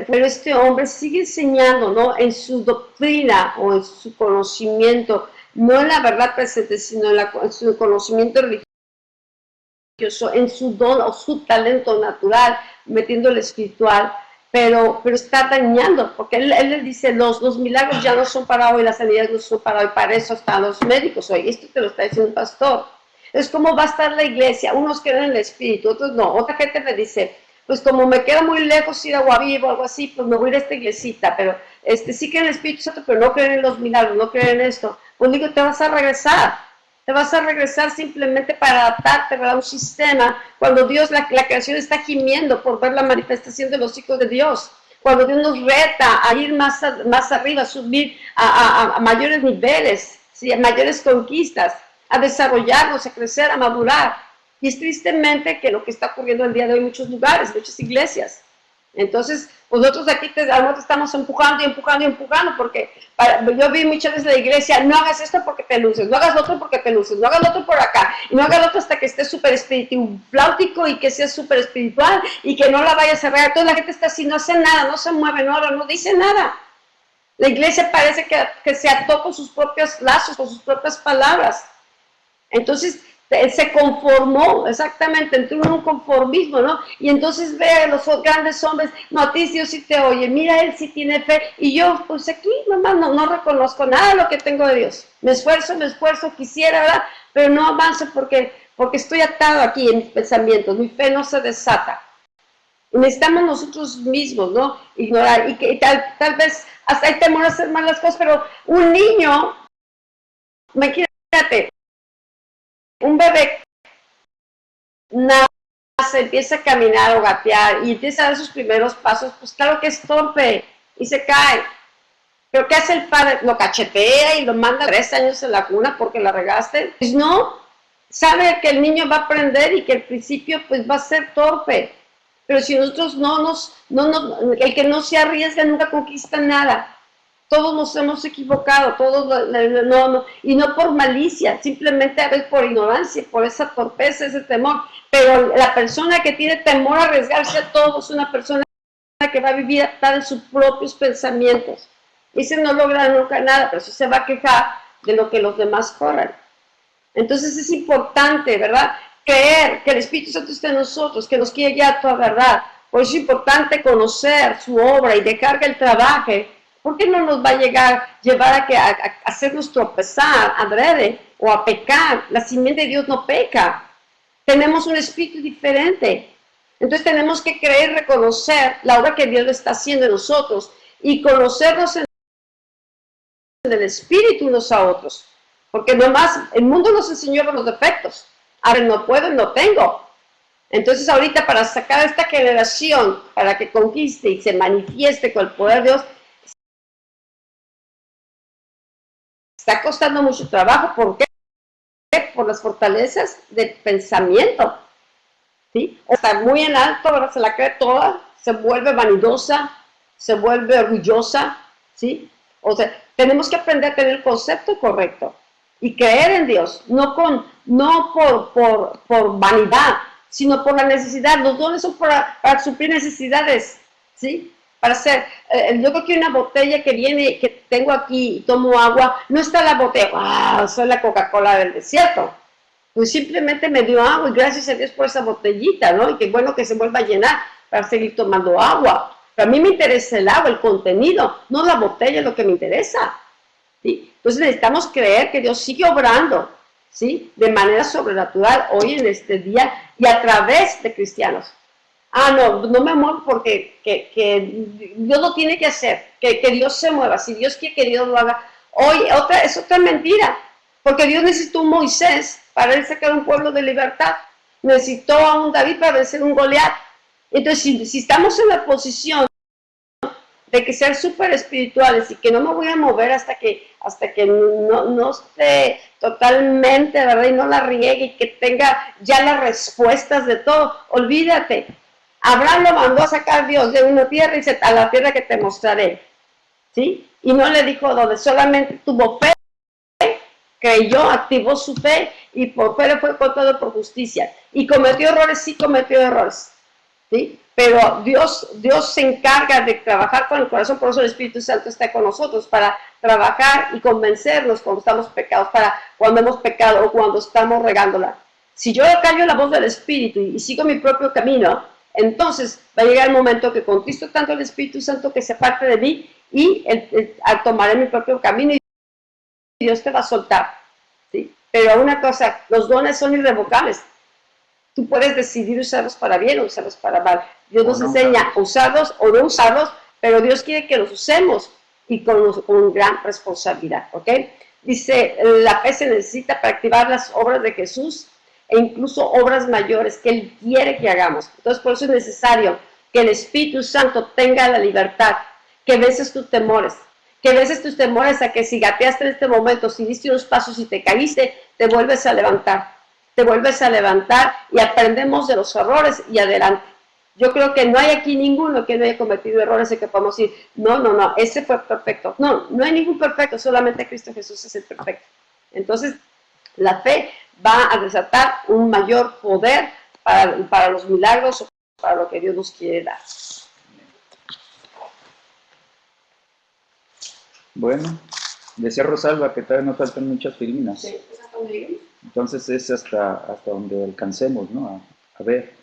A: pero este hombre sigue enseñando, ¿no?, en su doctrina o en su conocimiento, no en la verdad presente, sino en su conocimiento religioso, en su don o su talento natural, metiendo el espiritual, pero está dañando, porque él le dice, los milagros ya no son para hoy, las sanidades no son para hoy, para eso están los médicos hoy. Esto te lo está diciendo un pastor. Es como va a estar la iglesia, unos creen en el Espíritu, otros no. Otra gente me dice, pues como me queda muy lejos ir a Guaviva o algo así, pues me voy a ir a esta iglesita, pero sí creen en el Espíritu Santo, pero no creen en los milagros, no creen en esto. Pues digo, te vas a regresar simplemente para adaptarte, ¿verdad?, a un sistema, cuando Dios, la creación está gimiendo por ver la manifestación de los hijos de Dios, cuando Dios nos reta a ir más arriba, a subir a mayores niveles, ¿sí?, a mayores conquistas, a desarrollarnos, a crecer, a madurar. Y es tristemente que lo que está ocurriendo el día de hoy en muchos lugares, muchas iglesias. Entonces, nosotros aquí estamos empujando, porque yo vi muchas veces la iglesia, no hagas esto porque te luces, no hagas lo otro porque te luces, no hagas lo otro por acá, y no hagas lo otro hasta que estés súper flautico y que seas súper espiritual y que no la vayas a cerrar. Toda la gente está así, no hace nada, no se mueve, no dice nada. La iglesia parece que se ató con sus propios lazos, con sus propias palabras. Entonces, se conformó, exactamente, entró en un conformismo, ¿no? Y entonces ve a los grandes hombres, no, a ti Dios sí te oye, mira, él sí tiene fe, y yo, pues aquí, nomás no reconozco nada de lo que tengo de Dios. Me esfuerzo, quisiera, ¿verdad? Pero no avanzo porque estoy atado aquí en mis pensamientos, mi fe no se desata. Necesitamos nosotros mismos, ¿no?, ignorar, y que tal vez hasta hay temor a hacer malas cosas, pero un niño, imagínate, un bebé nace, empieza a caminar o gatear y empieza a dar sus primeros pasos, pues claro que es torpe y se cae. ¿Pero qué hace el padre? ¿Lo cachetea y lo manda 3 años en la cuna porque la regaste? Pues no, sabe que el niño va a aprender y que al principio pues va a ser torpe. Pero si nosotros el que no se arriesga nunca conquista nada. Todos nos hemos equivocado, y no por malicia, simplemente a veces por ignorancia, por esa torpeza, ese temor. Pero la persona que tiene temor a arriesgarse a todo es una persona que va a vivir atada en sus propios pensamientos. Ese no logra nunca nada, pero sí se va a quejar de lo que los demás corran. Entonces es importante, ¿verdad?, creer que el Espíritu Santo está en nosotros, que nos quiere guiar a toda verdad. Por eso es importante conocer su obra y dejar que Él trabaje. ¿Por qué no nos va a llevar a hacernos tropezar adrede o a pecar? La simiente de Dios no peca. Tenemos un espíritu diferente. Entonces tenemos que creer y reconocer la obra que Dios está haciendo en nosotros y conocernos en el espíritu unos a otros. Porque nomás el mundo nos enseñó los defectos. Ahora no puedo, no tengo. Entonces ahorita para sacar a esta generación, para que conquiste y se manifieste con el poder de Dios, está costando mucho trabajo. ¿Por qué? Por las fortalezas de pensamiento, ¿sí? Está muy en alto, ahora se la cree toda, se vuelve vanidosa, se vuelve orgullosa, ¿sí? O sea, tenemos que aprender a tener el concepto correcto y creer en Dios, no por vanidad, sino por la necesidad. Los dones son para suplir necesidades, ¿sí? Para hacer, yo creo que una botella que viene, que tengo aquí y tomo agua, no está la botella, ¡wow! Soy la Coca-Cola del desierto. Pues simplemente me dio agua y gracias a Dios por esa botellita, ¿no? Y qué bueno que se vuelva a llenar para seguir tomando agua. Pero a mí me interesa el agua, el contenido, no la botella es lo que me interesa, ¿sí? Entonces necesitamos creer que Dios sigue obrando, ¿sí? De manera sobrenatural hoy en este día y a través de cristianos. No me muevo porque que Dios lo tiene que hacer, que Dios se mueva. Si Dios quiere que Dios lo haga, hoy es otra mentira, porque Dios necesitó un Moisés para él sacar un pueblo de libertad, necesitó a un David para vencer un Goliat. Entonces, si estamos en la posición de que ser súper espirituales y que no me voy a mover hasta que no esté totalmente, ¿verdad? Y no la riegue y que tenga ya las respuestas de todo, olvídate. Abraham lo mandó a sacar Dios de una tierra y dice, a la tierra que te mostraré, ¿sí? Y no le dijo dónde, solamente tuvo fe, creyó, activó su fe y por fe le fue contado por justicia. Y cometió errores, sí cometió errores, ¿sí? Pero Dios se encarga de trabajar con el corazón, por eso el Espíritu Santo está con nosotros, para trabajar y convencernos cuando estamos pecados, para cuando hemos pecado o cuando estamos regándola. Si yo callo la voz del Espíritu y sigo mi propio camino, entonces va a llegar el momento que conquisto tanto el Espíritu Santo que se aparte de mí y tomaré mi propio camino y Dios te va a soltar, ¿sí? Pero una cosa, los dones son irrevocables. Tú puedes decidir usarlos para bien o usarlos para mal. Dios nos enseña a usarlos o no usarlos, pero Dios quiere que los usemos y con gran responsabilidad, ¿ok? Dice, la fe se necesita para activar las obras de Jesús e incluso obras mayores que Él quiere que hagamos. Entonces, por eso es necesario que el Espíritu Santo tenga la libertad, que vences tus temores, a que si gateaste en este momento, si diste unos pasos y te caíste, te vuelves a levantar. Y aprendemos de los errores y adelante. Yo creo que no hay aquí ninguno que no haya cometido errores y que podamos decir, no, ese fue perfecto. No hay ningún perfecto, solamente Cristo Jesús es el perfecto. Entonces, la fe va a desatar un mayor poder para los milagros o para lo que Dios nos quiere dar.
B: Bueno, decía Rosalba que todavía nos faltan muchas filinas. Sí, entonces es hasta donde alcancemos, ¿no? A ver.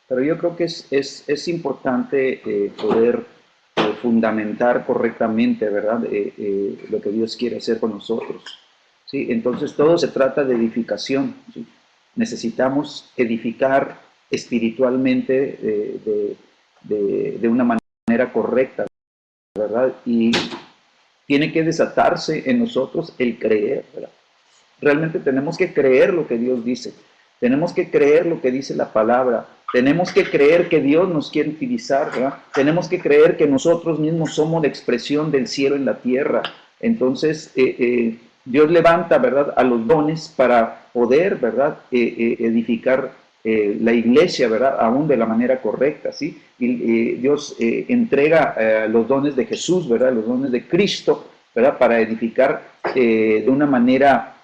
B: Pero yo creo que es importante poder fundamentar correctamente, ¿verdad? Lo que Dios quiere hacer con nosotros, ¿sí? Entonces todo se trata de edificación, ¿sí? Necesitamos edificar espiritualmente de una manera correcta, ¿verdad? Y tiene que desatarse en nosotros el creer, ¿verdad? Realmente tenemos que creer lo que Dios dice, tenemos que creer lo que dice la palabra, tenemos que creer que Dios nos quiere utilizar, ¿verdad? Tenemos que creer que nosotros mismos somos la expresión del cielo en la tierra. Entonces, Dios levanta, ¿verdad?, a los dones para poder, ¿verdad?, edificar la iglesia, ¿verdad?, aún de la manera correcta, ¿sí? Y Dios entrega los dones de Jesús, ¿verdad?, los dones de Cristo, ¿verdad?, para edificar de una manera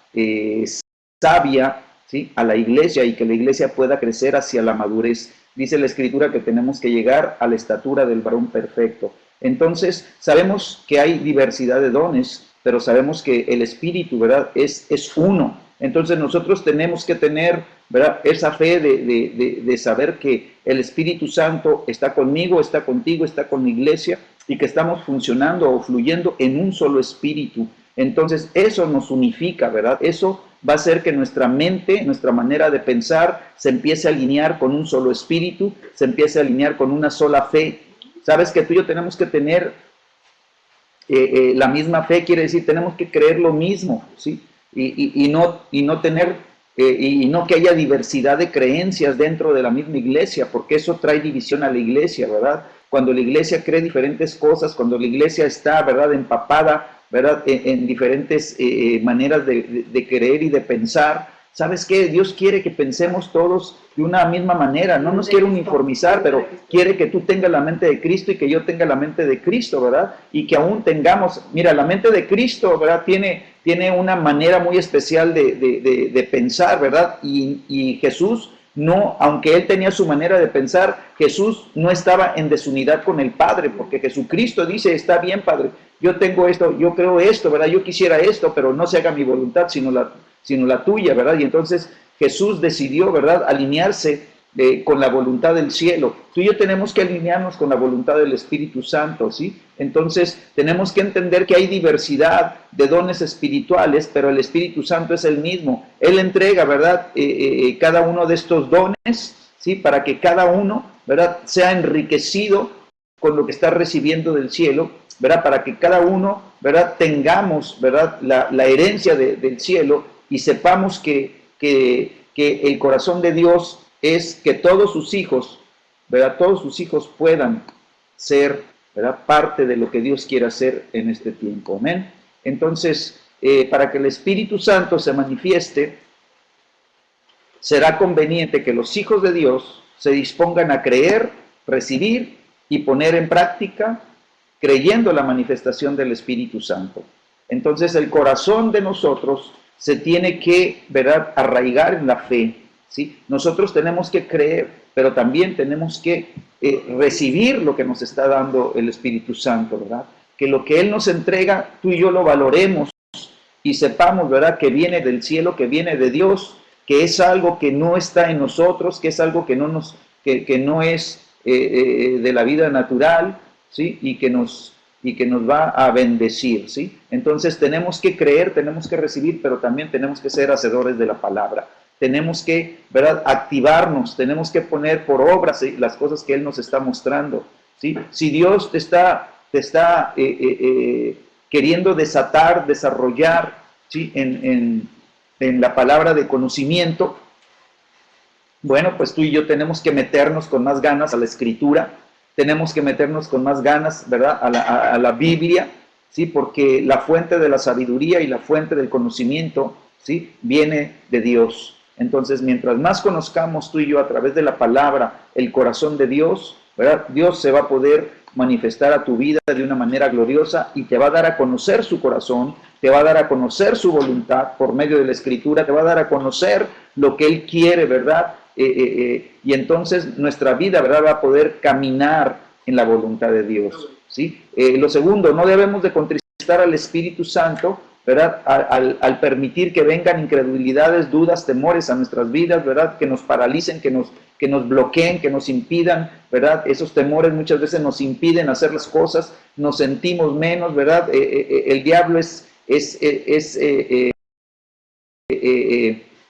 B: sabia, ¿sí?, a la iglesia y que la iglesia pueda crecer hacia la madurez. Dice la Escritura que tenemos que llegar a la estatura del varón perfecto. Entonces, sabemos que hay diversidad de dones, pero sabemos que el Espíritu, ¿verdad?, es uno. Entonces nosotros tenemos que tener, ¿verdad?, esa fe de saber que el Espíritu Santo está conmigo, está contigo, está con la iglesia y que estamos funcionando o fluyendo en un solo espíritu. Entonces eso nos unifica, ¿verdad? Eso va a hacer que nuestra mente, nuestra manera de pensar se empiece a alinear con un solo espíritu, se empiece a alinear con una sola fe. Sabes que tú y yo tenemos que tener la misma fe, quiere decir tenemos que creer lo mismo, ¿sí? Y no tener y no que haya diversidad de creencias dentro de la misma iglesia, porque eso trae división a la iglesia, ¿verdad? Cuando la iglesia cree diferentes cosas, cuando la iglesia está, ¿verdad?, empapada, ¿verdad?, en diferentes maneras de creer y de pensar. ¿Sabes qué? Dios quiere que pensemos todos de una misma manera, no nos quiere uniformizar, pero quiere que tú tengas la mente de Cristo y que yo tenga la mente de Cristo, ¿verdad? Y que aún tengamos, mira, la mente de Cristo, ¿verdad?, tiene una manera muy especial de pensar, ¿verdad? Y Jesús no, aunque él tenía su manera de pensar, Jesús no estaba en desunidad con el Padre, porque Jesucristo dice, está bien, Padre, yo tengo esto, yo creo esto, ¿verdad? Yo quisiera esto, pero no se haga mi voluntad, sino la tuya, ¿verdad? Y entonces Jesús decidió, ¿verdad?, alinearse con la voluntad del cielo. Tú y yo tenemos que alinearnos con la voluntad del Espíritu Santo, ¿sí? Entonces tenemos que entender que hay diversidad de dones espirituales, pero el Espíritu Santo es el mismo. Él entrega, ¿verdad?, cada uno de estos dones, ¿sí?, para que cada uno, ¿verdad?, sea enriquecido con lo que está recibiendo del cielo, ¿verdad?, para que cada uno, ¿verdad?, tengamos, ¿verdad?, la herencia del cielo y sepamos que el corazón de Dios es que todos sus hijos, ¿verdad?, todos sus hijos puedan ser, ¿verdad?, parte de lo que Dios quiere hacer en este tiempo. Amén. Entonces, para que el Espíritu Santo se manifieste, será conveniente que los hijos de Dios se dispongan a creer, recibir y poner en práctica, creyendo la manifestación del Espíritu Santo. Entonces, el corazón de nosotros se tiene que, ¿verdad?, arraigar en la fe, ¿sí? Nosotros tenemos que creer, pero también tenemos que recibir lo que nos está dando el Espíritu Santo, ¿verdad? Que lo que Él nos entrega, tú y yo lo valoremos y sepamos, ¿verdad?, que viene del cielo, que viene de Dios, que es algo que no está en nosotros, que es algo que no es de la vida natural, ¿sí? Y que nos va a bendecir, ¿sí? Entonces tenemos que creer, tenemos que recibir, pero también tenemos que ser hacedores de la palabra. Tenemos que, ¿verdad?, activarnos, tenemos que poner por obra, ¿sí?, las cosas que Él nos está mostrando, ¿sí? Si Dios te está queriendo desatar, desarrollar, ¿sí?, en la palabra de conocimiento, bueno, pues tú y yo tenemos que meternos con más ganas a la Escritura, tenemos que meternos con más ganas, ¿verdad?, a la Biblia, ¿sí?, porque la fuente de la sabiduría y la fuente del conocimiento, ¿sí?, viene de Dios. Entonces, mientras más conozcamos tú y yo a través de la palabra el corazón de Dios, ¿verdad?, Dios se va a poder manifestar a tu vida de una manera gloriosa y te va a dar a conocer su corazón, te va a dar a conocer su voluntad por medio de la Escritura, te va a dar a conocer lo que Él quiere, ¿verdad?, y entonces nuestra vida, ¿verdad?, va a poder caminar en la voluntad de Dios, ¿sí? Lo segundo, no debemos de contristar al Espíritu Santo, ¿verdad?, al permitir que vengan incredulidades, dudas, temores a nuestras vidas, ¿verdad?, que nos paralicen, que nos bloqueen, que nos impidan, ¿verdad? Esos temores muchas veces nos impiden hacer las cosas, nos sentimos menos, ¿verdad? El diablo es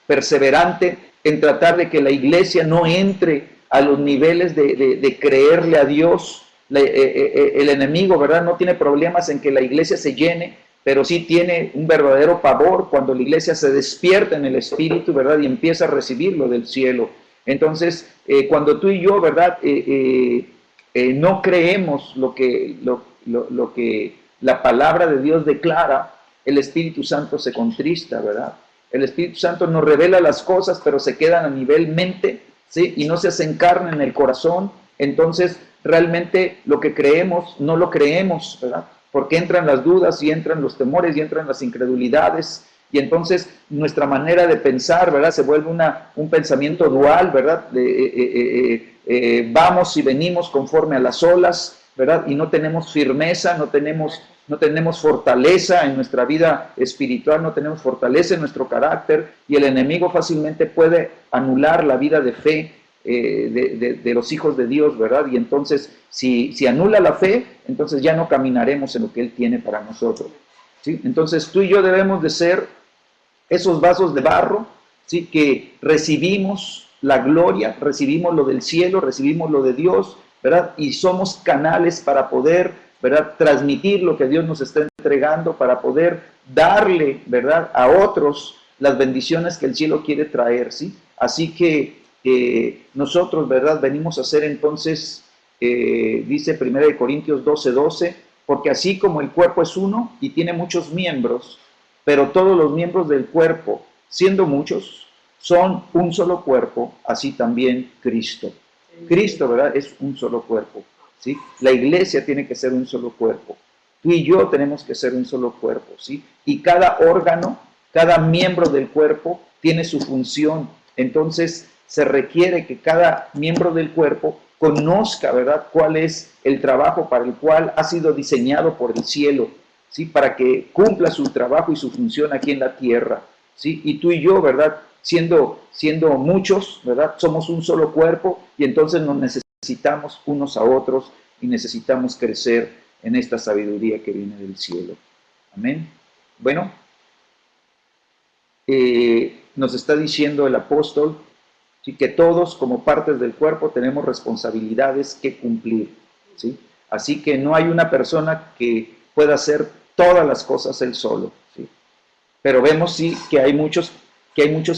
B: perseverante en tratar de que la iglesia no entre a los niveles de creerle a Dios. El enemigo, ¿verdad?, no tiene problemas en que la iglesia se llene, pero sí tiene un verdadero pavor cuando la iglesia se despierta en el Espíritu, ¿verdad?, y empieza a recibir lo del cielo. Entonces, cuando tú y yo, ¿verdad?, no creemos lo que la palabra de Dios declara, el Espíritu Santo se contrista, ¿verdad? El Espíritu Santo nos revela las cosas, pero se quedan a nivel mente, ¿sí?, y no se hacen carne en el corazón. Entonces, realmente lo que creemos, no lo creemos, ¿verdad?, porque entran las dudas y entran los temores y entran las incredulidades, y entonces nuestra manera de pensar, ¿verdad?, se vuelve un pensamiento dual, ¿verdad? Vamos y venimos conforme a las olas, ¿verdad? Y no tenemos firmeza, no tenemos fortaleza en nuestra vida espiritual, no tenemos fortaleza en nuestro carácter, y el enemigo fácilmente puede anular la vida de fe de los hijos de Dios, ¿verdad? Y entonces, si anula la fe, entonces ya no caminaremos en lo que Él tiene para nosotros, ¿sí? Entonces tú y yo debemos de ser esos vasos de barro, ¿sí?, que recibimos la gloria, recibimos lo del cielo, recibimos lo de Dios, ¿verdad? Y somos canales para poder, ¿verdad?, transmitir lo que Dios nos está entregando, para poder darle, ¿verdad?, a otros las bendiciones que el cielo quiere traer, ¿sí? Así que nosotros, ¿verdad? Venimos a hacer entonces, dice 1 Corintios 12:12, porque así como el cuerpo es uno y tiene muchos miembros, pero todos los miembros del cuerpo, siendo muchos, son un solo cuerpo, así también Cristo. Cristo, ¿verdad? Es un solo cuerpo, ¿sí? La iglesia tiene que ser un solo cuerpo. Tú y yo tenemos que ser un solo cuerpo, ¿sí? Y cada órgano, cada miembro del cuerpo tiene su función. Entonces, se requiere que cada miembro del cuerpo conozca, ¿verdad?, cuál es el trabajo para el cual ha sido diseñado por el cielo, ¿sí? Para que cumpla su trabajo y su función aquí en la tierra, ¿sí? Y tú y yo, ¿verdad?, siendo muchos, ¿verdad?, somos un solo cuerpo y entonces nos necesitamos unos a otros y necesitamos crecer en esta sabiduría que viene del cielo. Amén. Bueno, nos está diciendo el apóstol, ¿sí?, que todos como partes del cuerpo tenemos responsabilidades que cumplir, ¿sí? Así que no hay una persona que pueda hacer todas las cosas él solo, ¿sí? Pero vemos, sí, que hay muchos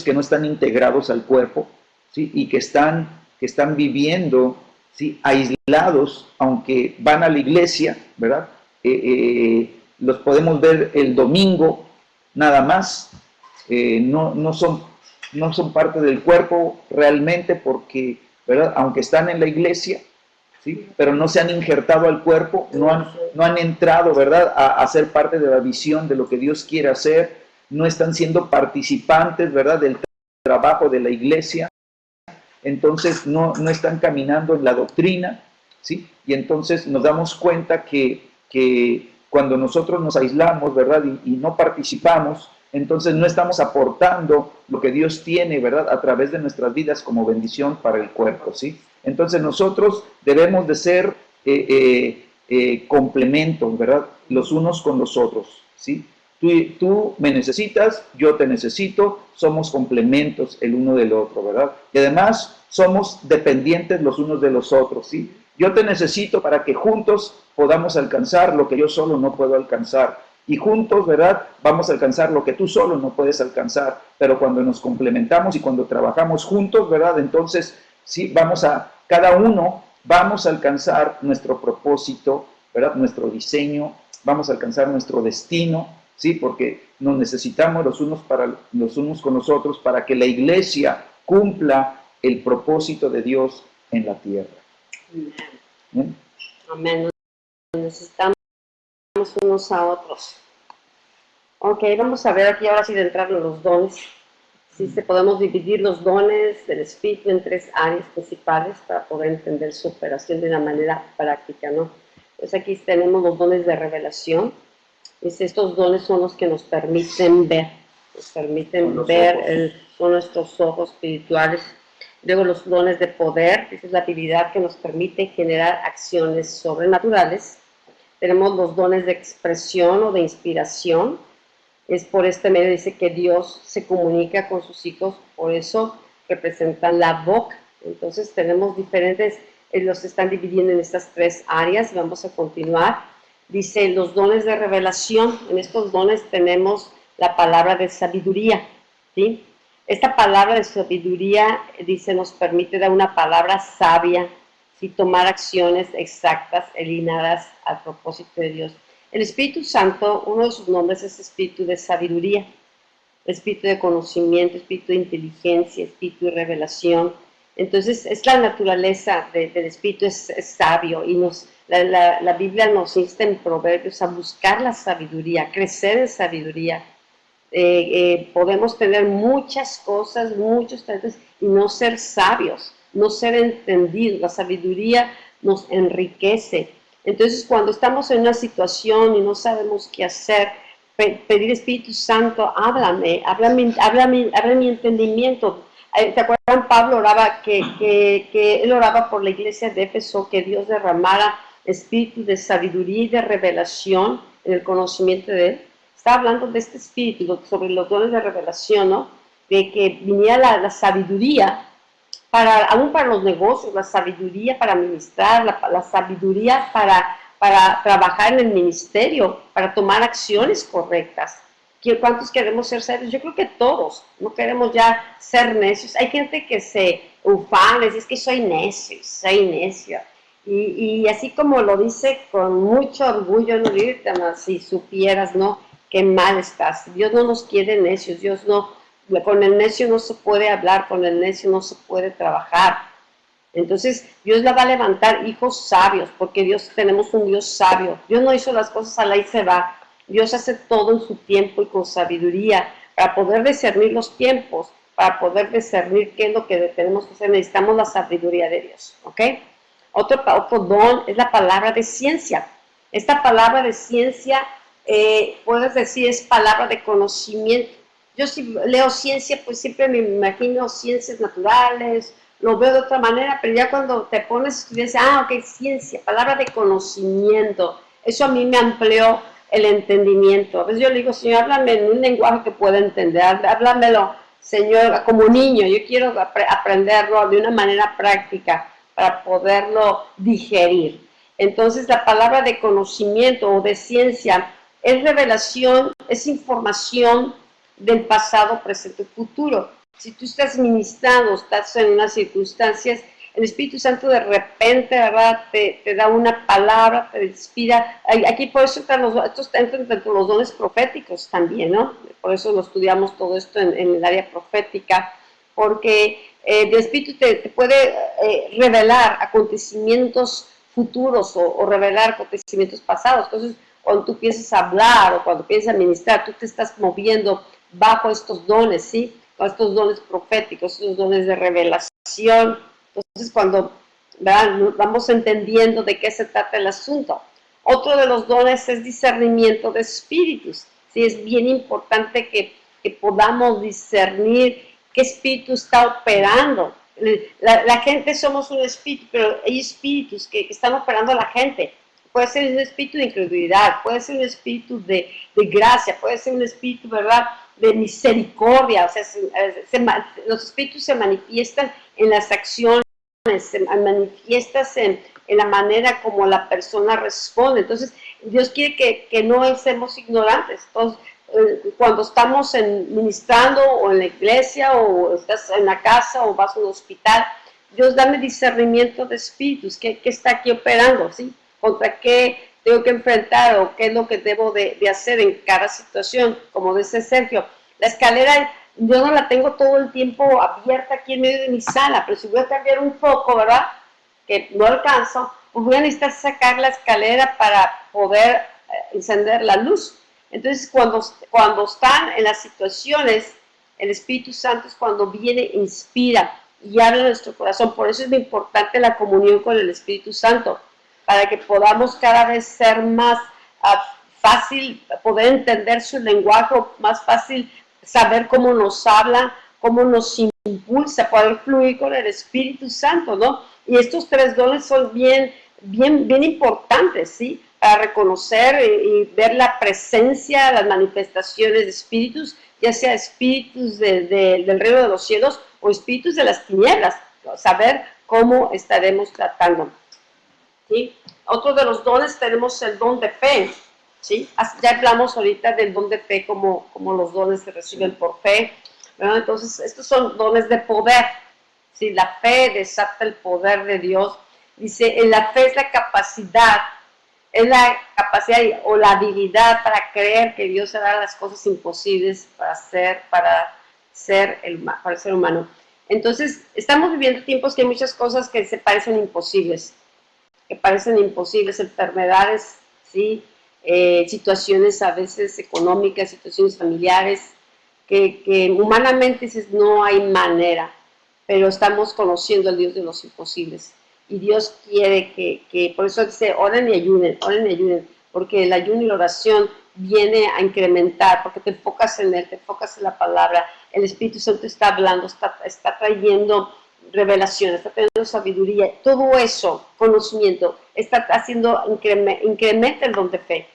B: que no están integrados al cuerpo, ¿sí? Y que están viviendo, ¿sí?, aislados, aunque van a la iglesia, ¿verdad? Los podemos ver el domingo nada más, no son parte del cuerpo realmente porque, ¿verdad?, aunque están en la iglesia, ¿sí?, pero no se han injertado al cuerpo, no han entrado, ¿verdad?, a ser parte de la visión de lo que Dios quiere hacer, no están siendo participantes, ¿verdad?, del trabajo de la iglesia, entonces no están caminando en la doctrina, ¿sí? Y entonces nos damos cuenta que cuando nosotros nos aislamos, ¿verdad?, y no participamos, entonces no estamos aportando lo que Dios tiene, ¿verdad?, a través de nuestras vidas como bendición para el cuerpo, ¿sí? Entonces nosotros debemos de ser complementos, ¿verdad?, los unos con los otros, ¿sí? Tú me necesitas, yo te necesito, somos complementos el uno del otro, ¿verdad? Y además somos dependientes los unos de los otros, ¿sí? Yo te necesito para que juntos podamos alcanzar lo que yo solo no puedo alcanzar. Y juntos, ¿verdad?, vamos a alcanzar lo que tú solo no puedes alcanzar. Pero cuando nos complementamos y cuando trabajamos juntos, ¿verdad?, entonces sí, cada uno vamos a alcanzar nuestro propósito, ¿verdad?, nuestro diseño, vamos a alcanzar nuestro destino, ¿sí? Porque nos necesitamos los unos con los otros para que la iglesia cumpla el propósito de Dios en la tierra.
A: Amén. Amén. Nos necesitamos unos a otros. Ok, vamos a ver aquí ahora sí de entrar en los dones. Sí, podemos dividir los dones del Espíritu en 3 áreas principales para poder entender su operación de una manera práctica, ¿no? Entonces aquí tenemos los dones de revelación. Estos dones son los que nos permiten ver, son nuestros ojos espirituales. Luego los dones de poder, esa es la habilidad que nos permite generar acciones sobrenaturales. Tenemos los dones de expresión o de inspiración. Es por este medio, dice que Dios se comunica con sus hijos, por eso representan la boca. Entonces tenemos diferentes, los están dividiendo en estas 3 áreas. Vamos a continuar. Dice los dones de revelación. En estos dones tenemos la palabra de sabiduría, ¿sí? Esta palabra de sabiduría, dice, nos permite dar una palabra sabia, ¿sí?, tomar acciones exactas, alineadas al propósito de Dios. El Espíritu Santo, uno de sus nombres es Espíritu de sabiduría, Espíritu de conocimiento, Espíritu de inteligencia, Espíritu de revelación. Entonces, es la naturaleza del Espíritu, es sabio, y la Biblia nos insta en Proverbios a buscar la sabiduría, a crecer en sabiduría. Podemos tener muchas cosas, muchos talentos, y no ser sabios, no ser entendidos. La sabiduría nos enriquece. Entonces, cuando estamos en una situación y no sabemos qué hacer, pedir Espíritu Santo, háblame mi entendimiento. ¿Te acuerdan? Pablo oraba que él oraba por la iglesia de Éfeso, que Dios derramara espíritu de sabiduría y de revelación en el conocimiento de él. Está hablando de este espíritu, sobre los dones de revelación, ¿no? De que viniera la sabiduría, aún para los negocios, la sabiduría para administrar, la sabiduría para trabajar en el ministerio, para tomar acciones correctas. ¿Cuántos queremos ser sabios? Yo creo que todos, no queremos ya ser necios. Hay gente que se ufana, es que soy necio. Y así como lo dice con mucho orgullo, no dirte, si supieras, ¿no? Qué mal estás. Dios no nos quiere necios, Dios no, con el necio no se puede hablar, con el necio no se puede trabajar. Entonces, Dios la va a levantar hijos sabios, porque tenemos un Dios sabio. Dios no hizo las cosas a la y se va. Dios hace todo en su tiempo y con sabiduría, para poder discernir los tiempos, para poder discernir qué es lo que tenemos que hacer. Necesitamos la sabiduría de Dios, ¿ok? Otro don es la palabra de ciencia. Esta palabra de ciencia, puedes decir, es palabra de conocimiento. Yo si leo ciencia, pues siempre me imagino ciencias naturales, lo veo de otra manera, pero ya cuando te pones a estudiar, ok, ciencia, palabra de conocimiento. Eso a mí me amplió el entendimiento. A veces yo le digo, Señor, háblame en un lenguaje que pueda entender, háblamelo, Señor, como niño, yo quiero aprenderlo de una manera práctica para poderlo digerir. Entonces, la palabra de conocimiento o de ciencia es revelación, es información del pasado, presente y futuro. Si tú estás ministrando, estás en unas circunstancias, el Espíritu Santo de repente, ¿verdad?, te da una palabra, te inspira. Aquí por eso estos entran dentro de los dones proféticos también, ¿no? Por eso lo estudiamos todo esto en el área profética, porque el Espíritu te puede revelar acontecimientos futuros o revelar acontecimientos pasados. Entonces, cuando tú piensas a hablar o cuando piensas a ministrar, tú te estás moviendo bajo estos dones, ¿sí? Estos dones proféticos, estos dones de revelación. Entonces, cuando, ¿verdad?, vamos entendiendo de qué se trata el asunto. Otro de los dones es discernimiento de espíritus. ¿Sí? Es bien importante que podamos discernir qué espíritu está operando. La gente somos un espíritu, pero hay espíritus que están operando a la gente. Puede ser un espíritu de incredulidad, puede ser un espíritu de gracia, puede ser un espíritu, ¿verdad?, de misericordia. O sea, los espíritus se manifiestan en las acciones, se manifiestan en la manera como la persona responde. Entonces, Dios quiere que no seamos ignorantes. Entonces, cuando estamos ministrando o en la iglesia o estás en la casa o vas a un hospital, Dios dame discernimiento de espíritus, ¿qué está aquí operando? ¿Sí? ¿Contra qué tengo que enfrentar o qué es lo que debo de hacer en cada situación? Como dice Sergio, la escalera yo no la tengo todo el tiempo abierta aquí en medio de mi sala, pero si voy a cambiar un foco, ¿verdad?, que no alcanzo, pues voy a necesitar sacar la escalera para poder encender la luz. Entonces, cuando están en las situaciones, el Espíritu Santo es cuando viene, inspira y habla en nuestro corazón. Por eso es muy importante la comunión con el Espíritu Santo, para que podamos cada vez ser más fácil, poder entender su lenguaje, más fácil saber cómo nos habla, cómo nos impulsa, poder fluir con el Espíritu Santo, ¿no? Y estos tres dones son bien importantes, ¿sí?, para reconocer y ver la presencia, las manifestaciones de espíritus, ya sea espíritus del reino de los cielos o espíritus de las tinieblas, saber cómo estaremos tratando. ¿Sí? Otro de los dones tenemos el don de fe, ¿sí? Ya hablamos ahorita del don de fe, como los dones se reciben por fe, ¿verdad? Entonces, estos son dones de poder, ¿sí? La fe desata el poder de Dios. Dice, la fe es la capacidad o la habilidad para creer que Dios hará las cosas imposibles para ser humano. Entonces, estamos viviendo tiempos que hay muchas cosas que se parecen imposibles, enfermedades, ¿sí? Situaciones a veces económicas, situaciones familiares, que humanamente dices, no hay manera, pero estamos conociendo al Dios de los imposibles. Y Dios quiere que por eso dice, oren y ayuden, porque el ayuno y la oración viene a incrementar, porque te enfocas en Él, te enfocas en la palabra, el Espíritu Santo está hablando, está trayendo revelación, está teniendo sabiduría, todo eso, conocimiento, está haciendo, incrementa el don de fe.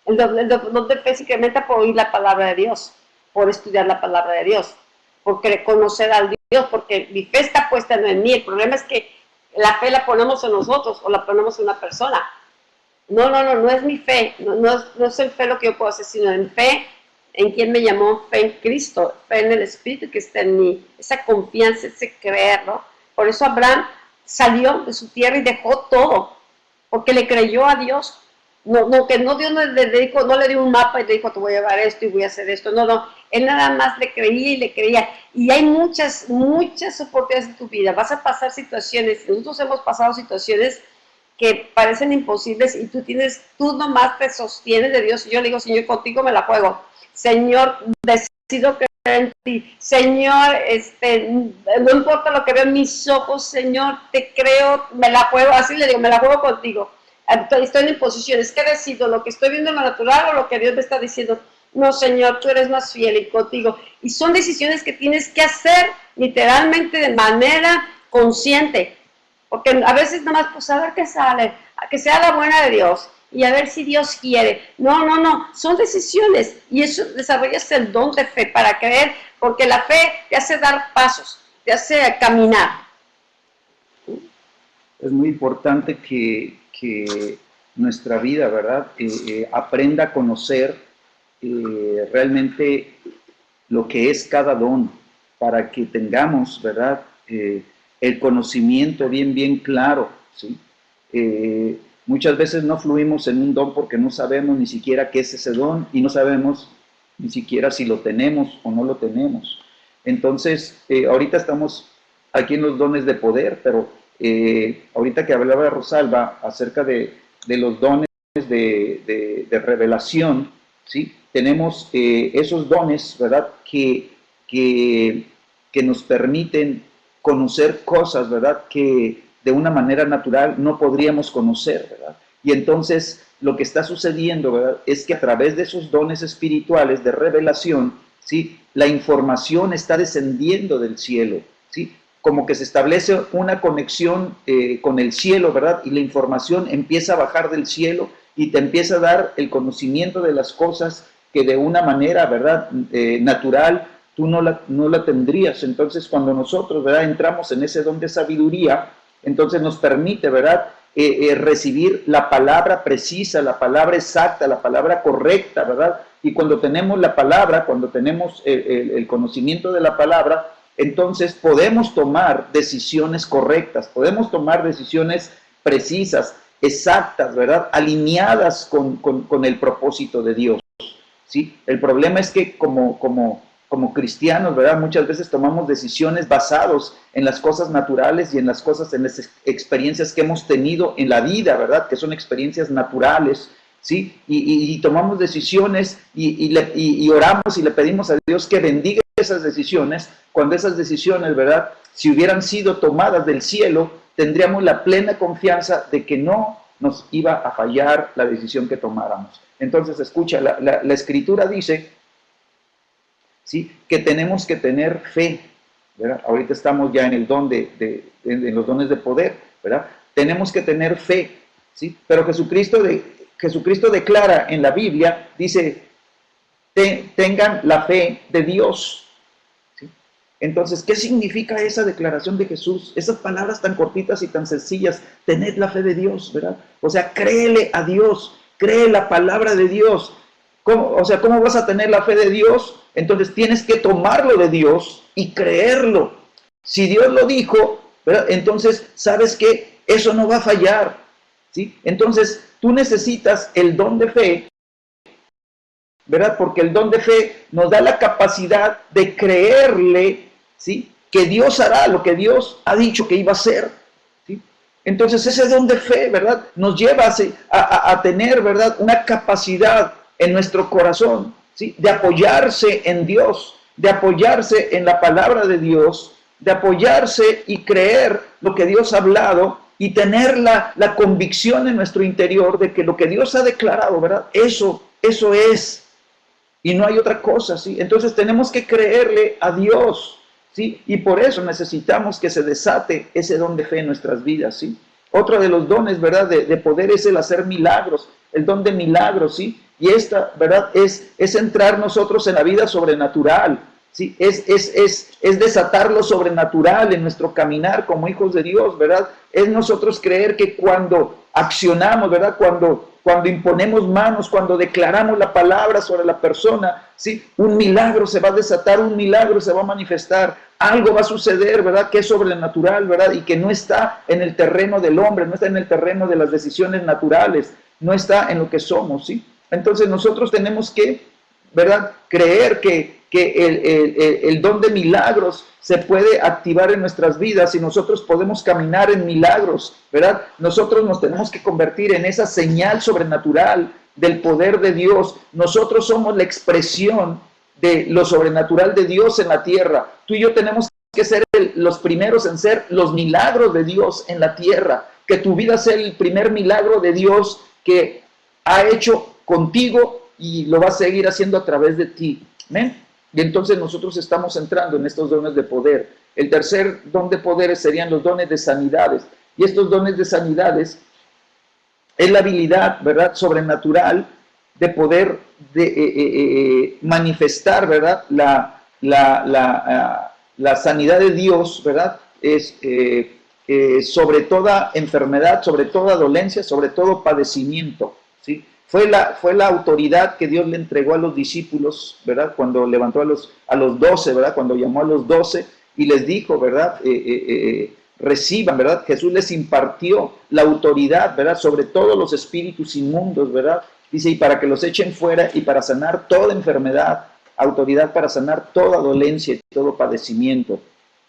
A: El don de fe se incrementa por oír la palabra de Dios, por estudiar la palabra de Dios, por conocer al Dios, porque mi fe está puesta no en mí. El problema es que la fe la ponemos en nosotros o la ponemos en una persona. No es mi fe, no es el fe lo que yo puedo hacer, sino en fe en quien me llamó fe en Cristo, fe en el Espíritu que está en mí, esa confianza, ese creer, ¿no? Por eso Abraham salió de su tierra y dejó todo, porque le creyó a Dios. Que no Dios no le dio un mapa y le dijo, te voy a llevar esto y voy a hacer esto. No, él nada más le creía y le creía. Y hay muchas oportunidades en tu vida. Vas a pasar situaciones, nosotros hemos pasado situaciones que parecen imposibles y tú nomás te sostienes de Dios. Y yo le digo, Señor, contigo me la juego. Señor, decido creer en ti. Señor, no importa lo que veo en mis ojos, Señor, te creo, me la juego. Así le digo, me la juego contigo. Estoy en posiciones, ¿qué decido? ¿Lo que estoy viendo en lo natural o lo que Dios me está diciendo? No, Señor, tú eres más fiel y contigo. Y son decisiones que tienes que hacer literalmente de manera consciente. Porque a veces nada más, pues a ver qué sale, a que sea la buena de Dios y a ver si Dios quiere. No, son decisiones y eso desarrollas el don de fe para creer, porque la fe te hace dar pasos, te hace caminar.
B: Es muy importante que nuestra vida, ¿verdad? Aprenda a conocer realmente lo que es cada don, para que tengamos, ¿verdad? El conocimiento bien claro, ¿sí? Muchas veces no fluimos en un don porque no sabemos ni siquiera qué es ese don y no sabemos ni siquiera si lo tenemos o no lo tenemos. Entonces, ahorita estamos aquí en los dones de poder, pero ahorita que hablaba Rosalba acerca de los dones de revelación, ¿sí? Tenemos esos dones, ¿verdad? Que nos permiten conocer cosas, ¿verdad? Que de una manera natural no podríamos conocer, ¿verdad? Y entonces lo que está sucediendo, ¿verdad? Es que a través de esos dones espirituales de revelación, ¿sí? La información está descendiendo del cielo, ¿sí? Como que se establece una conexión con el cielo, ¿verdad? Y la información empieza a bajar del cielo y te empieza a dar el conocimiento de las cosas que de una manera, ¿verdad? Natural, tú no la tendrías. Entonces, cuando nosotros, ¿verdad? Entramos en ese don de sabiduría, entonces nos permite, ¿verdad? Recibir la palabra precisa, la palabra exacta, la palabra correcta, ¿verdad? Y cuando tenemos la palabra, cuando tenemos el conocimiento de la palabra, entonces podemos tomar decisiones correctas, podemos tomar decisiones precisas, exactas, ¿verdad? Alineadas con el propósito de Dios, ¿sí? El problema es que como cristianos, ¿verdad? Muchas veces tomamos decisiones basadas en las cosas naturales y en las experiencias que hemos tenido en la vida, ¿verdad? Que son experiencias naturales, ¿sí? Y tomamos decisiones y oramos y le pedimos a Dios que bendiga esas decisiones, cuando esas decisiones, ¿verdad? Si hubieran sido tomadas del cielo, tendríamos la plena confianza de que no nos iba a fallar la decisión que tomáramos. Entonces, escucha, la Escritura dice, ¿sí? Que tenemos que tener fe, ¿verdad? Ahorita estamos ya en el don en los dones de poder, ¿verdad? Tenemos que tener fe, ¿sí? Pero Jesucristo declara en la Biblia, dice, tengan la fe de Dios. ¿Sí? Entonces, ¿qué significa esa declaración de Jesús? Esas palabras tan cortitas y tan sencillas, tened la fe de Dios, ¿verdad? O sea, créele a Dios, cree la palabra de Dios. ¿Cómo vas a tener la fe de Dios? Entonces tienes que tomarlo de Dios y creerlo. Si Dios lo dijo, ¿verdad? Entonces sabes que eso no va a fallar, ¿sí? Entonces tú necesitas el don de fe, ¿verdad? Porque el don de fe nos da la capacidad de creerle, ¿sí? Que Dios hará lo que Dios ha dicho que iba a hacer, ¿sí? Entonces ese don de fe, ¿verdad? Nos lleva a tener, ¿verdad? Una capacidad en nuestro corazón, ¿sí? De apoyarse en Dios, de apoyarse en la palabra de Dios, de apoyarse y creer lo que Dios ha hablado y tener la convicción en nuestro interior de que lo que Dios ha declarado, ¿verdad? Eso es, y no hay otra cosa, ¿sí? Entonces tenemos que creerle a Dios, ¿sí? Y por eso necesitamos que se desate ese don de fe en nuestras vidas, ¿sí? Otro de los dones, ¿verdad? De poder es el hacer milagros, el don de milagros, ¿sí? Y esta, ¿verdad? Es entrar nosotros en la vida sobrenatural, ¿sí? Es desatar lo sobrenatural en nuestro caminar como hijos de Dios, ¿verdad? Es nosotros creer que cuando accionamos, ¿verdad? Cuando imponemos manos, cuando declaramos la palabra sobre la persona, ¿sí? Un milagro se va a desatar, un milagro se va a manifestar, algo va a suceder, ¿verdad? Que es sobrenatural, ¿verdad? Y que no está en el terreno del hombre, no está en el terreno de las decisiones naturales, no está en lo que somos, ¿sí? Entonces nosotros tenemos que, ¿verdad? Creer que el don de milagros se puede activar en nuestras vidas y nosotros podemos caminar en milagros, ¿verdad? Nosotros nos tenemos que convertir en esa señal sobrenatural del poder de Dios. Nosotros somos la expresión de lo sobrenatural de Dios en la tierra. Tú y yo tenemos que ser los primeros en ser los milagros de Dios en la tierra. Que tu vida sea el primer milagro de Dios que ha hecho contigo y lo va a seguir haciendo a través de ti. ¿Amén? Y entonces nosotros estamos entrando en estos dones de poder. El tercer don de poderes serían los dones de sanidades. Y estos dones de sanidades es la habilidad, ¿verdad?, sobrenatural de poder manifestar, ¿verdad?, la sanidad de Dios, ¿verdad?, es sobre toda enfermedad, sobre toda dolencia, sobre todo padecimiento, ¿sí? Fue la autoridad que Dios le entregó a los discípulos, ¿verdad? Cuando levantó a los 12, ¿verdad? Cuando llamó a los 12 y les dijo, ¿verdad? Reciban, ¿verdad? Jesús les impartió la autoridad, ¿verdad? Sobre todos los espíritus inmundos, ¿verdad? Dice, y para que los echen fuera y para sanar toda enfermedad, autoridad para sanar toda dolencia y todo padecimiento.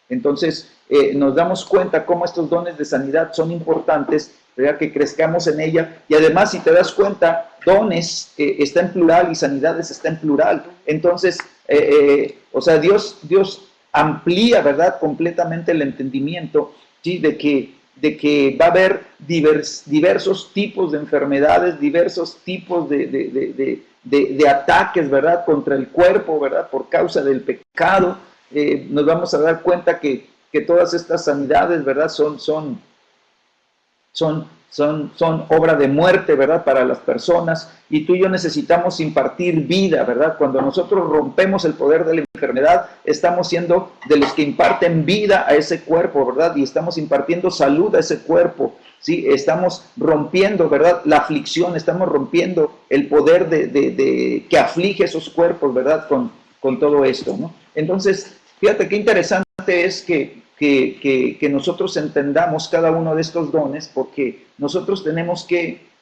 B: Entonces, nos damos cuenta cómo estos dones de sanidad son importantes, ¿verdad? Que crezcamos en ella. Y además, si te das cuenta, dones está en plural y sanidades está en plural. Entonces, o sea, Dios amplía, ¿verdad?, completamente el entendimiento, ¿sí?, de que va a haber diversos tipos de enfermedades, diversos tipos de ataques, ¿verdad?, contra el cuerpo, ¿verdad?, por causa del pecado. Nos vamos a dar cuenta que todas estas sanidades, ¿verdad?, son obra de muerte, ¿verdad?, para las personas, y tú y yo necesitamos impartir vida, ¿verdad? Cuando nosotros rompemos el poder de la enfermedad, estamos siendo de los que imparten vida a ese cuerpo, ¿verdad? Y estamos impartiendo salud a ese cuerpo, ¿sí? Estamos rompiendo, ¿verdad?, la aflicción, estamos rompiendo el poder que aflige esos cuerpos, ¿verdad?, con todo esto, ¿no? Entonces, fíjate qué interesante es que nosotros entendamos cada uno de estos dones, porque nosotros tenemos que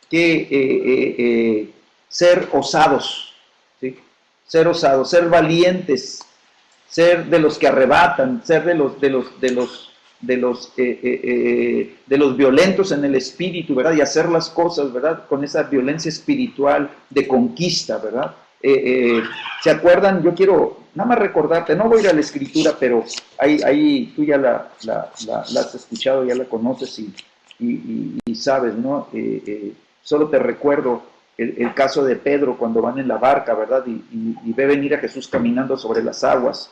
B: ser osados, ¿sí? Ser osados, ser valientes, ser de los que arrebatan, ser de los violentos en el espíritu, ¿verdad? Y hacer las cosas, ¿verdad?, con esa violencia espiritual de conquista, ¿verdad? ¿Se acuerdan? Yo quiero nada más recordarte, no voy a ir a la escritura, pero ahí tú ya la has escuchado, ya la conoces y sabes, ¿no? Solo te recuerdo el caso de Pedro cuando van en la barca, ¿verdad? Y ve venir a Jesús caminando sobre las aguas.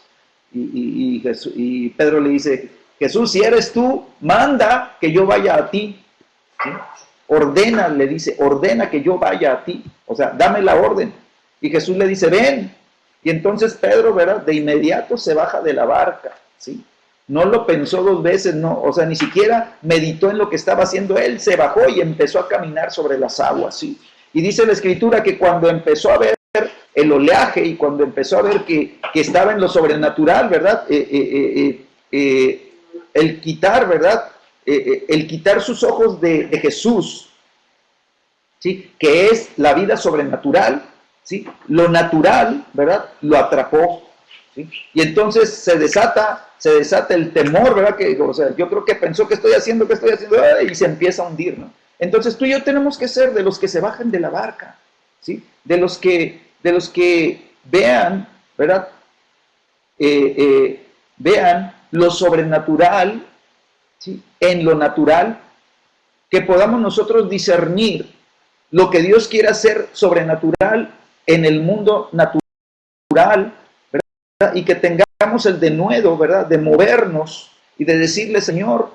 B: Y Pedro le dice, Jesús, si eres tú, manda que yo vaya a ti, ¿sí? Ordena, le dice, ordena que yo vaya a ti, o sea, dame la orden. Y Jesús le dice, ven. Y entonces Pedro, ¿verdad?, de inmediato se baja de la barca, ¿sí? No lo pensó dos veces, no, o sea, ni siquiera meditó en lo que estaba haciendo. Él se bajó y empezó a caminar sobre las aguas, ¿sí? Y dice la Escritura que cuando empezó a ver el oleaje y cuando empezó a ver que estaba en lo sobrenatural, ¿verdad?, el quitar, ¿verdad?, el quitar sus ojos de Jesús, ¿sí?, que es la vida sobrenatural, ¿sí?, lo natural, ¿verdad?, lo atrapó, ¿sí? Y entonces se desata el temor, ¿verdad?, o sea, yo creo que pensó que estoy haciendo, y se empieza a hundir, ¿no? Entonces tú y yo tenemos que ser de los que se bajan de la barca, ¿sí?, de los que vean, ¿verdad?, vean lo sobrenatural, ¿sí?, en lo natural, que podamos nosotros discernir lo que Dios quiere hacer sobrenatural en el mundo natural, ¿verdad?, y que tengamos el denuedo, ¿verdad?, de movernos y de decirle, Señor,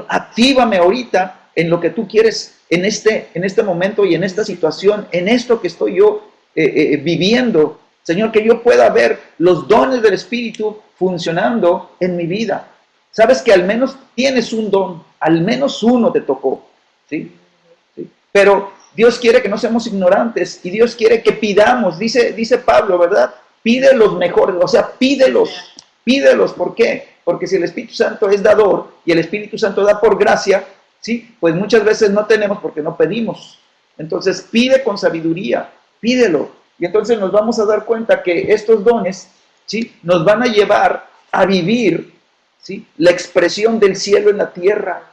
B: actívame ahorita en lo que tú quieres en este momento y en esta situación, en esto que estoy yo viviendo, Señor, que yo pueda ver los dones del Espíritu funcionando en mi vida. Sabes que al menos tienes un don, al menos uno te tocó, ¿sí? ¿Sí? Pero Dios quiere que no seamos ignorantes y Dios quiere que pidamos, dice Pablo, ¿verdad? Pide los mejores, o sea, pídelos, ¿por qué? Porque si el Espíritu Santo es dador y el Espíritu Santo da por gracia, ¿sí? Pues muchas veces no tenemos porque no pedimos. Entonces pide con sabiduría, pídelo. Y entonces nos vamos a dar cuenta que estos dones, ¿sí? Nos van a llevar a vivir, ¿sí? La expresión del cielo en la tierra.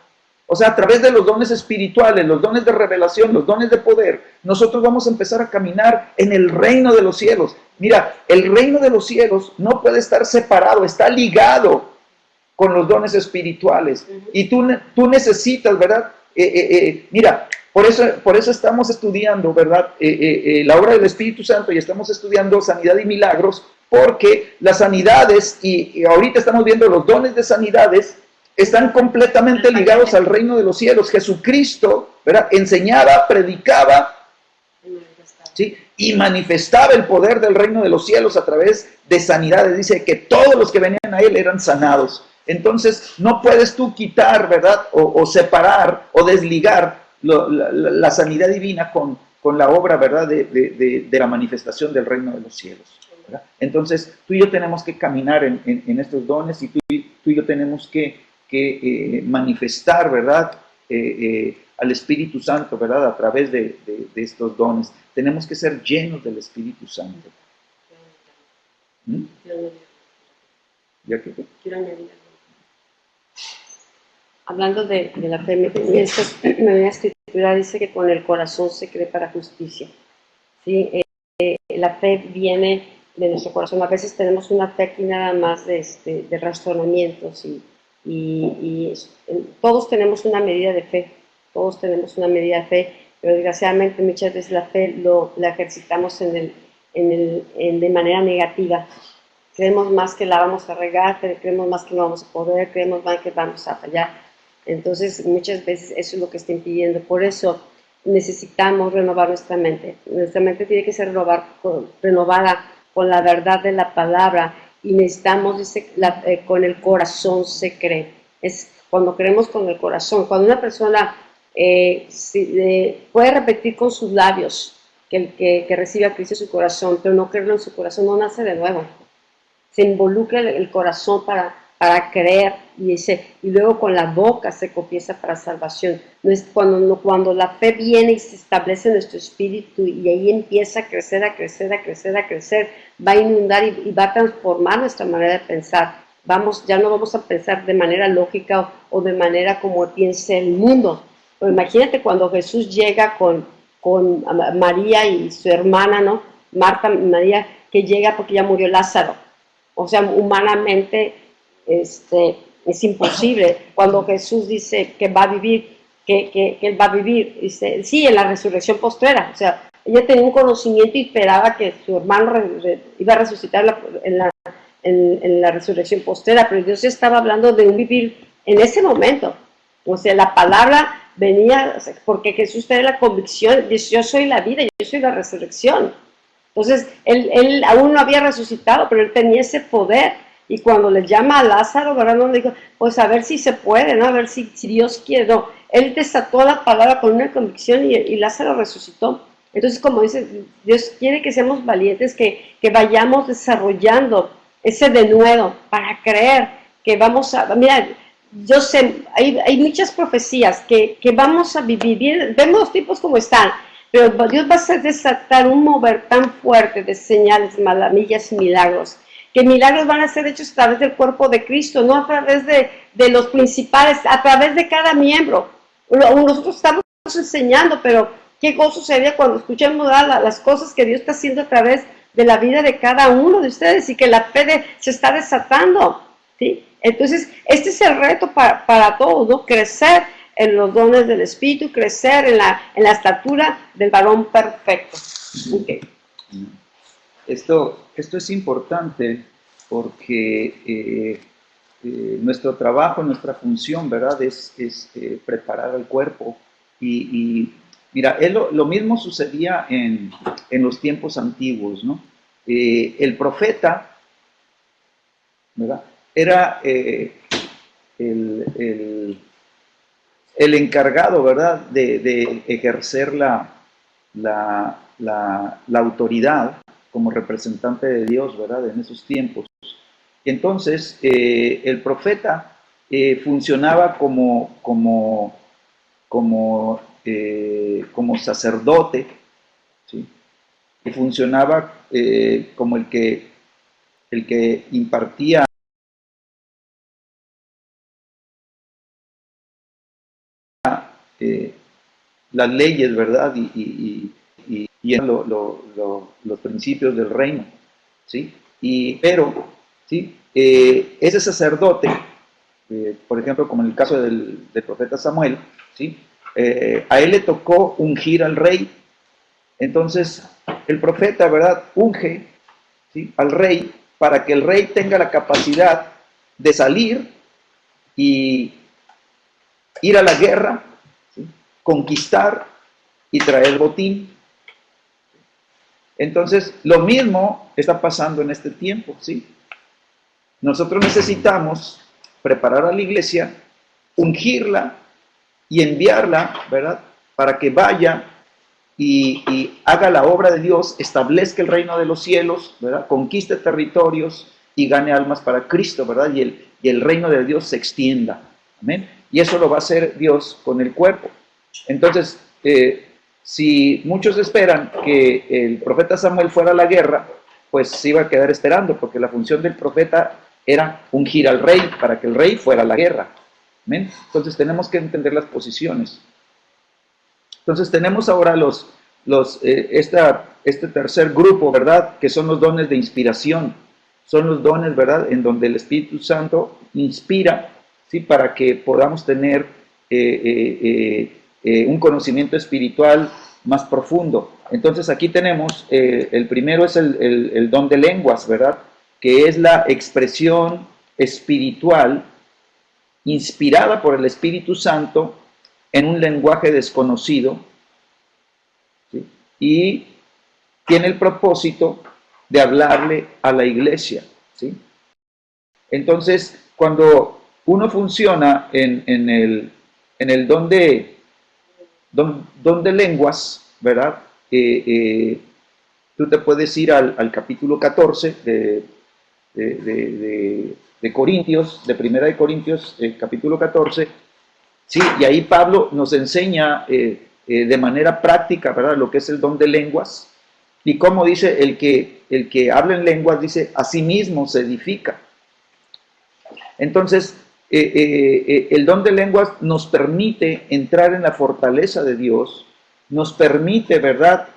B: O sea, a través de los dones espirituales, los dones de revelación, los dones de poder, nosotros vamos a empezar a caminar en el reino de los cielos. Mira, el reino de los cielos no puede estar separado, está ligado con los dones espirituales. Y tú necesitas, ¿verdad? Mira, por eso estamos estudiando, ¿verdad? La obra del Espíritu Santo y estamos estudiando sanidad y milagros, porque las sanidades, y ahorita estamos viendo los dones de sanidades, están completamente ligados al reino de los cielos. Jesucristo, ¿verdad? Enseñaba, predicaba, ¿sí? Y manifestaba el poder del reino de los cielos a través de sanidades. Dice que todos los que venían a él eran sanados. Entonces, no puedes tú quitar, ¿verdad? O separar o desligar la sanidad divina con la obra, ¿verdad? De la manifestación del reino de los cielos, ¿verdad? Entonces, tú y yo tenemos que caminar en estos dones y tú y yo tenemos que manifestar, ¿verdad? Al Espíritu Santo, ¿verdad? A través de estos dones. Tenemos que ser llenos del Espíritu Santo. ¿Mm? ¿Ya qué?
A: Quiero añadir algo. Hablando de la fe, la Escritura dice que con el corazón se cree para justicia. ¿Sí? La fe viene de nuestro corazón. A veces tenemos una fe aquí nada más de razonamientos y todos tenemos una medida de fe, pero desgraciadamente muchas veces la fe la ejercitamos de manera negativa. Creemos más que la vamos a regar, creemos más que no vamos a poder, creemos más que vamos a fallar. Entonces muchas veces eso es lo que está impidiendo. Por eso necesitamos renovar nuestra mente. Nuestra mente tiene que ser renovada con la verdad de la palabra. Y necesitamos, dice, con el corazón se cree. Es cuando creemos con el corazón. Cuando una persona puede repetir con sus labios que recibe a Cristo en su corazón, pero no creerlo en su corazón, no nace de nuevo. Se involucra el corazón para creer y luego con la boca se confiesa para salvación. No es cuando la fe viene y se establece en nuestro espíritu y ahí empieza a crecer, va a inundar y va a transformar nuestra manera de pensar. Ya no vamos a pensar de manera lógica o de manera como piensa el mundo. Pero imagínate cuando Jesús llega con María y su hermana, ¿no? Marta y María, que llega porque ya murió Lázaro. O sea, humanamente es imposible. Cuando Jesús dice que va a vivir, que Él va a vivir, dice, sí, en la resurrección postrera. O sea, ella tenía un conocimiento y esperaba que su hermano iba a resucitar en la resurrección postrera, pero Dios estaba hablando de un vivir en ese momento. O sea, la palabra venía, porque Jesús tenía la convicción, dice, yo soy la vida, yo soy la resurrección. Entonces, él aún no había resucitado, pero él tenía ese poder. Y cuando le llama a Lázaro, ¿verdad? No le dijo, pues a ver si se puede, ¿no? A ver si Dios quiere. No, él desató la palabra con una convicción y Lázaro resucitó. Entonces, como dice, Dios quiere que seamos valientes, que vayamos desarrollando ese denuedo para creer que vamos a... Mira, yo sé, hay muchas profecías que vamos a vivir. Vemos los tipos como están. Pero Dios va a desatar un mover tan fuerte de señales, maravillas y milagros, que milagros van a ser hechos a través del cuerpo de Cristo, no a través de los principales, a través de cada miembro. Nosotros estamos enseñando, pero qué gozo sería cuando escuchemos las cosas que Dios está haciendo a través de la vida de cada uno de ustedes y que la fe se está desatando, ¿sí? Entonces, este es el reto para todos, ¿no? Crecer en los dones del Espíritu, crecer en la estatura del varón perfecto. Okay.
B: Esto es importante porque nuestro trabajo, nuestra función, ¿verdad? Es preparar al cuerpo. Y mira, lo mismo sucedía en los tiempos antiguos, ¿no? El profeta, ¿verdad? Era el encargado, ¿verdad?, de ejercer la autoridad como representante de Dios, ¿verdad?, en esos tiempos. Y entonces, el profeta funcionaba como sacerdote, ¿sí? Y funcionaba como el que impartía las leyes, ¿verdad? Y los principios del reino, ¿sí? Pero, ¿sí? Ese sacerdote, por ejemplo, como en el caso del profeta Samuel, ¿sí? A él le tocó ungir al rey. Entonces, el profeta, ¿verdad?, unge, ¿sí?, al rey para que el rey tenga la capacidad de salir y ir a la guerra, ¿sí?, conquistar y traer botín. Entonces, lo mismo está pasando en este tiempo, ¿sí? Nosotros necesitamos preparar a la iglesia, ungirla y enviarla, ¿verdad?, para que vaya y haga la obra de Dios, establezca el reino de los cielos, ¿verdad?, conquiste territorios y gane almas para Cristo, ¿verdad?, y el reino de Dios se extienda. Amén. Y eso lo va a hacer Dios con el cuerpo. Entonces, si muchos esperan que el profeta Samuel fuera a la guerra, pues se iba a quedar esperando, porque la función del profeta era ungir al rey para que el rey fuera a la guerra. ¿Amén? Entonces tenemos que entender las posiciones. Entonces tenemos ahora este tercer grupo, ¿verdad?, que son los dones de inspiración. Son los dones, ¿verdad?, en donde el Espíritu Santo inspira, ¿sí?, para que podamos tener un conocimiento espiritual más profundo. Entonces aquí tenemos, el primero es el don de lenguas, ¿verdad?, que es la expresión espiritual inspirada por el Espíritu Santo en un lenguaje desconocido, ¿sí?, y tiene el propósito de hablarle a la iglesia, ¿sí? Entonces, cuando uno funciona en el don de lenguas, ¿verdad?, tú te puedes ir al capítulo 14 de Corintios, de Primera de Corintios, capítulo 14, ¿sí? Y ahí Pablo nos enseña de manera práctica, ¿verdad?, lo que es el don de lenguas, y como dice, el que habla en lenguas, dice, a sí mismo se edifica. Entonces, el don de lenguas nos permite entrar en la fortaleza de Dios, nos permite, ¿verdad?,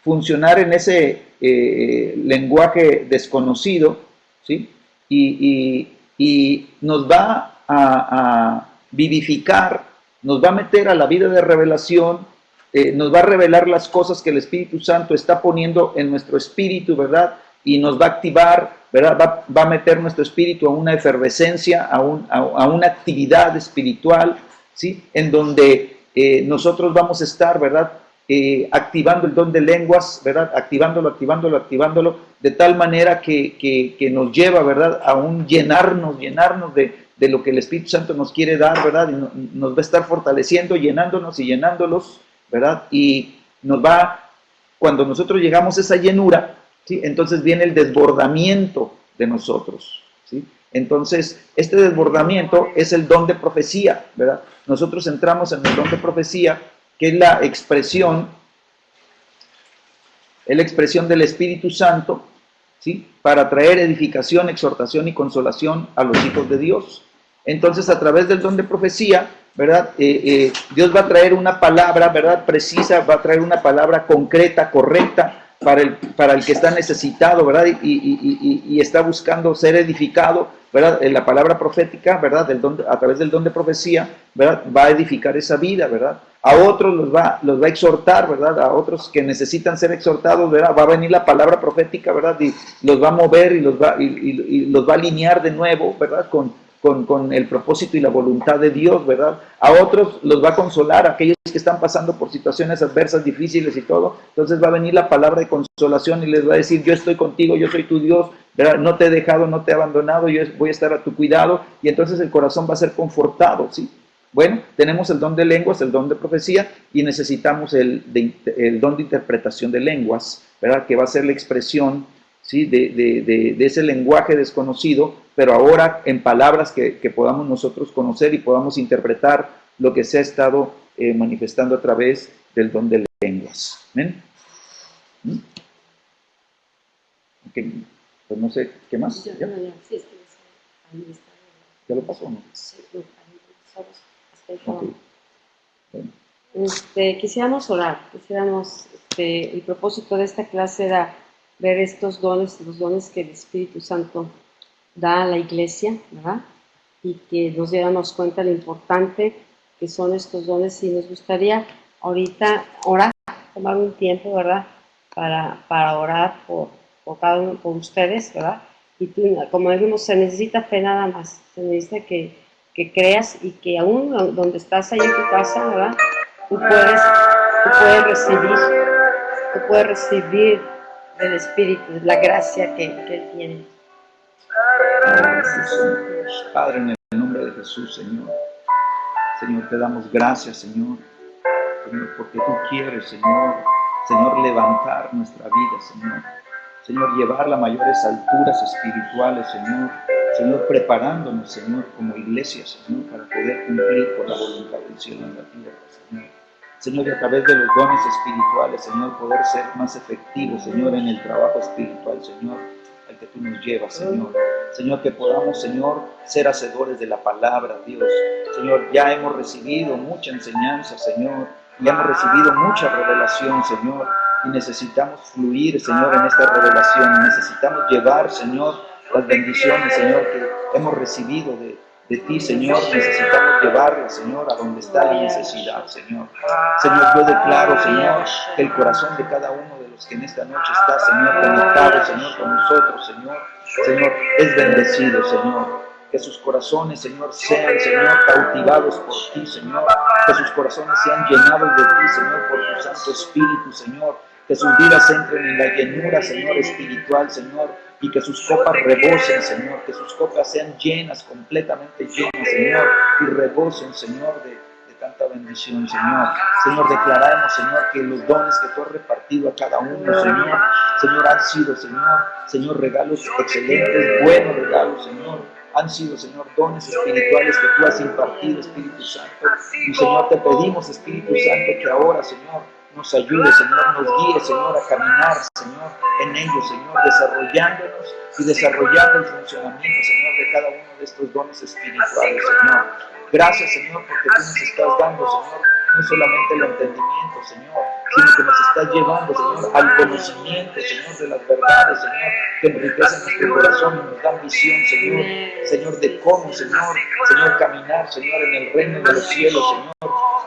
B: funcionar en ese lenguaje desconocido, ¿sí?, y nos va a vivificar, nos va a meter a la vida de revelación, nos va a revelar las cosas que el Espíritu Santo está poniendo en nuestro espíritu, ¿verdad?, y nos va a activar, ¿verdad?, va a meter nuestro espíritu a una efervescencia, a una actividad espiritual, ¿sí?, en donde nosotros vamos a estar, ¿verdad?, activando el don de lenguas, ¿verdad?, activándolo, de tal manera que nos lleva, ¿verdad?, a un llenarnos de lo que el Espíritu Santo nos quiere dar, ¿verdad?, y nos va a estar fortaleciendo, llenándonos y llenándolos, ¿verdad?, y nos va, cuando nosotros llegamos a esa llenura, ¿sí?, entonces viene el desbordamiento de nosotros, ¿sí? Entonces, este desbordamiento es el don de profecía, ¿verdad? Nosotros entramos en el don de profecía, que es la expresión del Espíritu Santo, ¿sí?, para traer edificación, exhortación y consolación a los hijos de Dios. Entonces, a través del don de profecía, ¿verdad?, Dios va a traer una palabra, ¿verdad?, precisa, va a traer una palabra concreta, correcta, para el que está necesitado, ¿verdad?, y está buscando ser edificado, ¿verdad?, la palabra profética, ¿verdad?, a través del don de profecía, ¿verdad?, va a edificar esa vida, ¿verdad? A otros los va a exhortar, ¿verdad?, a otros que necesitan ser exhortados, ¿verdad?, va a venir la palabra profética, ¿verdad?, y los va a mover y los va a alinear de nuevo, ¿verdad?, con el propósito y la voluntad de Dios, ¿verdad? A otros los va a consolar, a aquellos que están pasando por situaciones adversas, difíciles y todo. Entonces va a venir la palabra de consolación y les va a decir, yo estoy contigo, yo soy tu Dios, ¿verdad?, no te he dejado, no te he abandonado, yo voy a estar a tu cuidado, y entonces el corazón va a ser confortado, ¿sí? Bueno, tenemos el don de lenguas, el don de profecía, y necesitamos el don de interpretación de lenguas, ¿verdad? Que va a ser la expresión, ¿sí? de ese lenguaje desconocido, pero ahora en palabras que podamos nosotros conocer y podamos interpretar lo que se ha estado manifestando a través del don de lenguas. ¿Ven? ¿Mm? Okay. Pues no sé, ¿qué más? ¿Ya? ¿Ya lo pasó o no?
A: Sí,
B: Okay. Bueno.
A: Quisiéramos orar, el propósito de esta clase era ver estos dones, los dones que el Espíritu Santo da a la iglesia, ¿verdad? Y que nos diéramos cuenta de lo importante que son estos dones, y nos gustaría ahorita orar, tomar un tiempo, ¿verdad? Para orar por cada uno, por ustedes, ¿verdad? Y tú, como dijimos, se necesita fe nada más, se necesita que creas, y que aún donde estás ahí en tu casa, ¿verdad? Tú puedes recibir del Espíritu, la gracia que Él tiene.
B: Padre, en el nombre de Jesús, Señor. Señor, te damos gracias, Señor. Señor, porque tú quieres, Señor, levantar nuestra vida, Señor. Señor, llevarla a mayores alturas espirituales, Señor, preparándonos, Señor, como iglesia, Señor, para poder cumplir con la voluntad del cielo en la tierra, Señor. Señor, y a través de los dones espirituales, Señor, poder ser más efectivos, Señor, en el trabajo espiritual, Señor, al que tú nos llevas, Señor. Señor, que podamos, Señor, ser hacedores de la palabra, Dios. Señor, ya hemos recibido mucha enseñanza, Señor, ya hemos recibido mucha revelación, Señor, y necesitamos fluir, Señor, en esta revelación. Necesitamos llevar, Señor, las bendiciones, Señor, que hemos recibido de ti, Señor. Necesitamos llevarlas, Señor, a donde está la necesidad, Señor. Señor, yo declaro, Señor, que el corazón de cada uno de los que en esta noche está, Señor, conectado, Señor, con nosotros, Señor, es bendecido, Señor. Que sus corazones, Señor, sean, Señor, cautivados por ti, Señor. Que sus corazones sean llenados de ti, Señor, por tu Santo Espíritu, Señor. Que sus vidas entren en la llenura, Señor, espiritual, Señor. Y que sus copas rebosen, Señor. Que sus copas sean llenas, completamente llenas, Señor. Y rebosen, Señor, de tanta bendición, Señor. Señor, declaramos, Señor, que los dones que tú has repartido a cada uno, Señor, han sido, Señor, regalos excelentes, buenos regalos, Señor. Han sido, Señor, dones espirituales que tú has impartido, Espíritu Santo. Y, Señor, te pedimos, Espíritu Santo, que ahora, Señor, nos ayude, Señor, nos guíe, Señor, a caminar, Señor, en ellos, Señor, desarrollándonos y desarrollando el funcionamiento, Señor, de cada uno de estos dones espirituales, Señor. Gracias, Señor, porque tú nos estás dando, Señor, no solamente el entendimiento, Señor, sino que nos estás llevando, Señor, al conocimiento, Señor, de las verdades, Señor, que enriquecen nuestro corazón y nos dan visión, Señor, de cómo, Señor, caminar, Señor, en el reino de los cielos, Señor,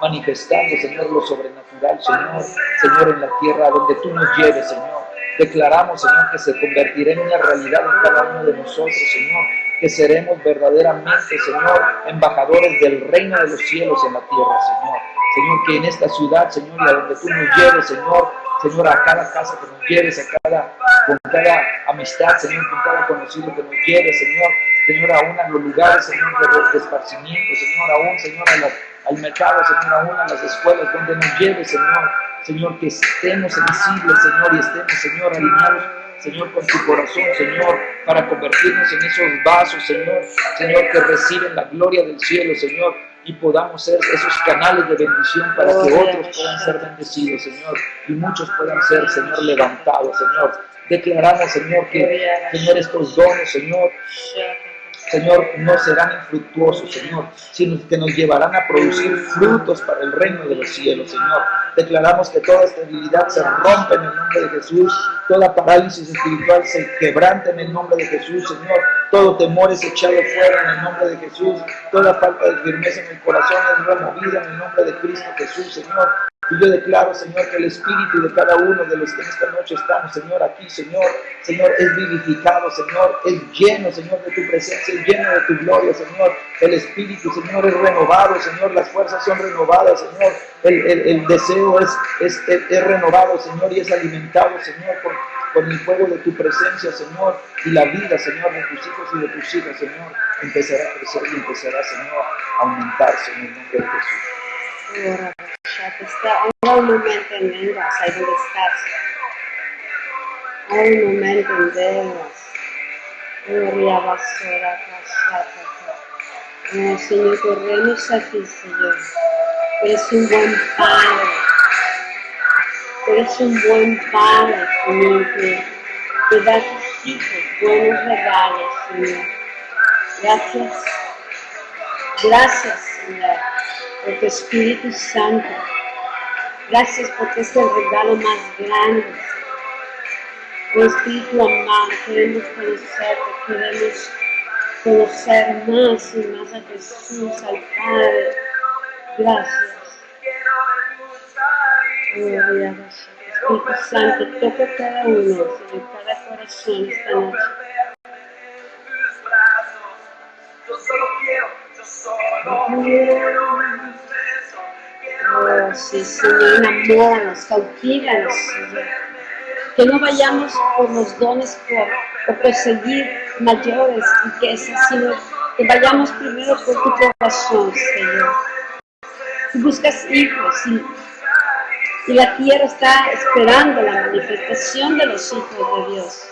B: manifestando, Señor, lo sobrenatural, Señor, en la tierra donde tú nos lleves, Señor. Declaramos, Señor, que se convertirá en una realidad en cada uno de nosotros, Señor, que seremos verdaderamente, Señor, embajadores del reino de los cielos en la tierra, Señor. Señor, que en esta ciudad, Señor, y a donde tú nos lleves, Señor, a cada casa que nos lleves, con cada amistad, Señor, con cada conocido que nos lleves, Señor, aún a los lugares, Señor, de esparcimiento, Señor, aún, Señor, al mercado, Señor, aún a las escuelas donde nos lleves, Señor, que estemos sensibles, Señor, y estemos, Señor, alineados, Señor, con tu corazón, Señor, para convertirnos en esos vasos, Señor, que reciben la gloria del cielo, Señor, y podamos ser esos canales de bendición para que otros puedan ser bendecidos, Señor, y muchos puedan ser, Señor, levantados, Señor. Declaramos, Señor, que, Señor, estos dones, Señor, no serán infructuosos, Señor, sino que nos llevarán a producir frutos para el reino de los cielos, Señor. Declaramos que toda esterilidad se rompe en el nombre de Jesús, toda parálisis espiritual se quebranta en el nombre de Jesús, Señor. Todo temor es echado fuera en el nombre de Jesús, toda falta de firmeza en el corazón es removida en el nombre de Cristo Jesús, Señor. Y yo declaro, Señor, que el espíritu de cada uno de los que en esta noche estamos, Señor, aquí, Señor, es vivificado, Señor, es lleno, Señor, de tu presencia, es lleno de tu gloria, Señor. El espíritu, Señor, es renovado, Señor, las fuerzas son renovadas, Señor. El deseo es renovado, Señor, y es alimentado, Señor, con el fuego de tu presencia, Señor, y la vida, Señor, de tus hijos y de tus hijas, Señor, empezará a crecer y empezará, Señor, a aumentarse en el nombre de Jesús.
A: Ahora un momento en lenguas, ahí donde estás. Ahora un momento en lenguas. Oh, Señor, corremos a ti, Señor. Eres un buen Padre. Eres un buen Padre, Señor, que da a tus hijos buenos regalos, Señor. Gracias. Gracias, Señor, por tu Espíritu Santo. Gracias porque es el regalo más grande, Señor. Oh Espíritu amado, queremos conocerte, queremos conocer más y más a Jesús, al Padre. Gracias. Oh, Dios. Espíritu Santo, toca cada uno, Señor, cada corazón esta noche. Oh, sí, Señor, enamóranos, cautívanos, Señor. Que no vayamos por los dones por perseguir mayores riquezas, sino que vayamos primero por tu corazón, Señor. Tú buscas hijos y la tierra está esperando la manifestación de los hijos de Dios.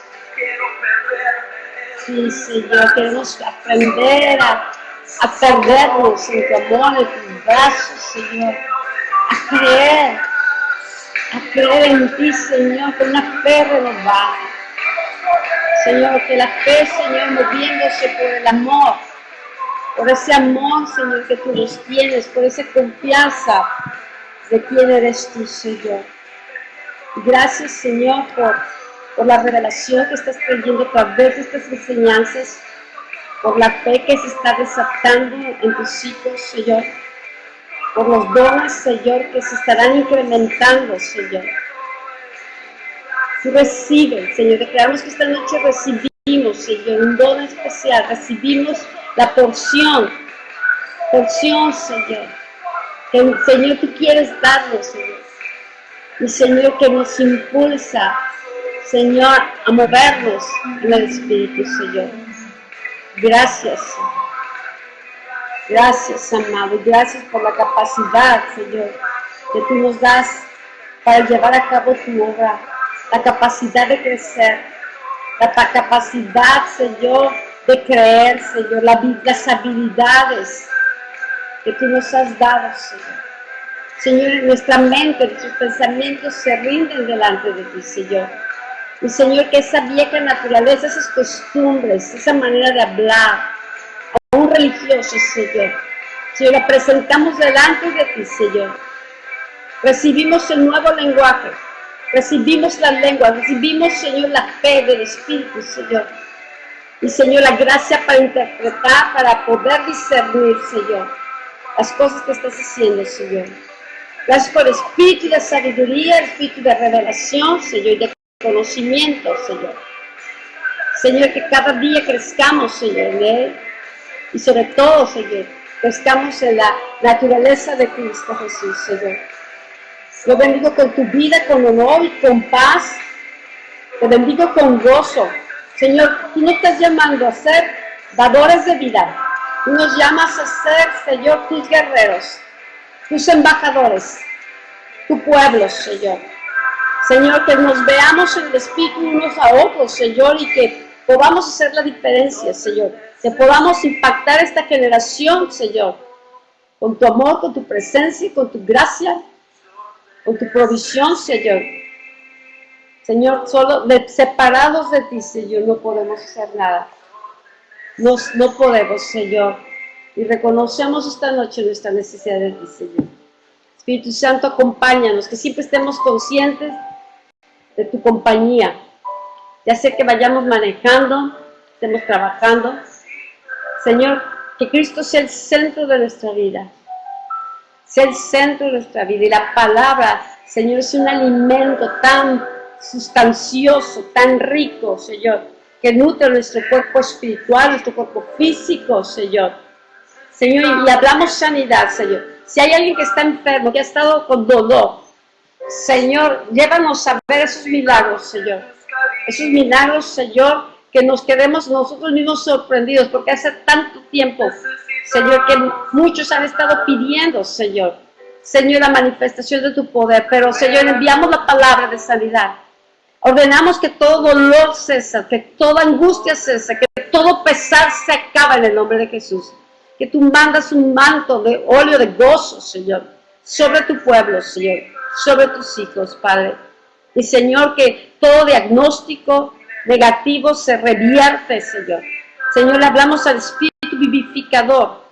A: Sí, Señor, queremos aprender a perdernos en tu amor, en tus brazos, Señor. A creer en ti, Señor, con una fe renovada. Señor, que la fe, Señor, moviéndose por el amor, por ese amor, Señor, que tú nos tienes, por esa confianza de quién eres tú, Señor. Gracias, Señor, por la revelación que estás trayendo a través de estas enseñanzas, por la fe que se está desatando en tus hijos, Señor, por los dones, Señor, que se estarán incrementando, Señor. Tú recibes, Señor, declaramos que esta noche recibimos, Señor, un don especial, recibimos la porción, Señor, que, Señor, tú quieres darnos, Señor. Y, Señor, que nos impulsa, Señor, a movernos en el Espíritu, Señor. Gracias, Señor. Gracias, amado, gracias por la capacidad, Señor, que tú nos das para llevar a cabo tu obra, la capacidad de crecer, la capacidad, Señor, de creer, Señor, las habilidades que tú nos has dado, Señor. Señor, nuestra mente, nuestros pensamientos se rinden delante de ti, Señor. Y, Señor, que esa vieja naturaleza, esas costumbres, esa manera de hablar, aún religioso, Señor. Señor, la presentamos delante de ti, Señor. Recibimos el nuevo lenguaje, recibimos las lenguas, recibimos, Señor, la fe del Espíritu, Señor. Y, Señor, la gracia para interpretar, para poder discernir, Señor, las cosas que estás haciendo, Señor. Gracias por el espíritu de sabiduría, el espíritu de revelación, Señor, y de conocimiento, Señor. Señor, que cada día crezcamos, Señor, en Él. Y sobre todo, Señor, crezcamos en la naturaleza de Cristo Jesús, Señor. Yo bendigo con tu vida, con honor y con paz. Te bendigo con gozo. Señor, tú nos estás llamando a ser dadores de vida. Tú nos llamas a ser, Señor, tus guerreros, tus embajadores, tu pueblo, Señor. Señor, que nos veamos en el Espíritu unos a otros, Señor, y que podamos hacer la diferencia, Señor. Que podamos impactar esta generación, Señor, con tu amor, con tu presencia, con tu gracia, con tu provisión, Señor. Señor, solo separados de ti, Señor, no podemos hacer nada. No podemos, Señor. Y reconocemos esta noche nuestra necesidad de ti, Señor. Espíritu Santo, acompáñanos, que siempre estemos conscientes de tu compañía. Ya sea que vayamos manejando, estemos trabajando. Señor, que Cristo sea el centro de nuestra vida. Sea el centro de nuestra vida. Y la palabra, Señor, es un alimento tan sustancioso, tan rico, Señor, que nutre nuestro cuerpo espiritual, nuestro cuerpo físico, Señor. Señor, y hablamos sanidad, Señor. Si hay alguien que está enfermo, que ha estado con dolor, Señor, llévanos a ver esos milagros, Señor. esos milagros, Señor, que nos quedemos nosotros mismos sorprendidos, porque hace tanto tiempo, Señor, que muchos han estado pidiendo, Señor, la manifestación de tu poder, pero, Señor, enviamos la palabra de sanidad. Ordenamos que todo dolor cese, que toda angustia cese, que todo pesar se acaba en el nombre de Jesús. Que tú mandas un manto de óleo de gozo, Señor, sobre tu pueblo, Señor, sobre tus hijos, Padre. Y, Señor, que todo diagnóstico negativo se revierte, Señor. Señor, le hablamos al Espíritu vivificador,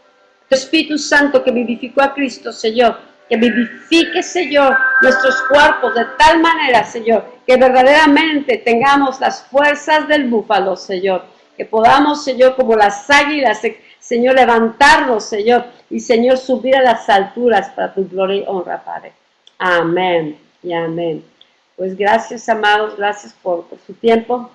A: el Espíritu Santo que vivificó a Cristo, Señor, que vivifique, Señor, nuestros cuerpos de tal manera, Señor, que verdaderamente tengamos las fuerzas del búfalo, Señor, que podamos, Señor, como las águilas, Señor, levantarnos, Señor, y, Señor, subir a las alturas para tu gloria y honra, Padre. Amén y amén. Pues gracias, amados, gracias por su tiempo,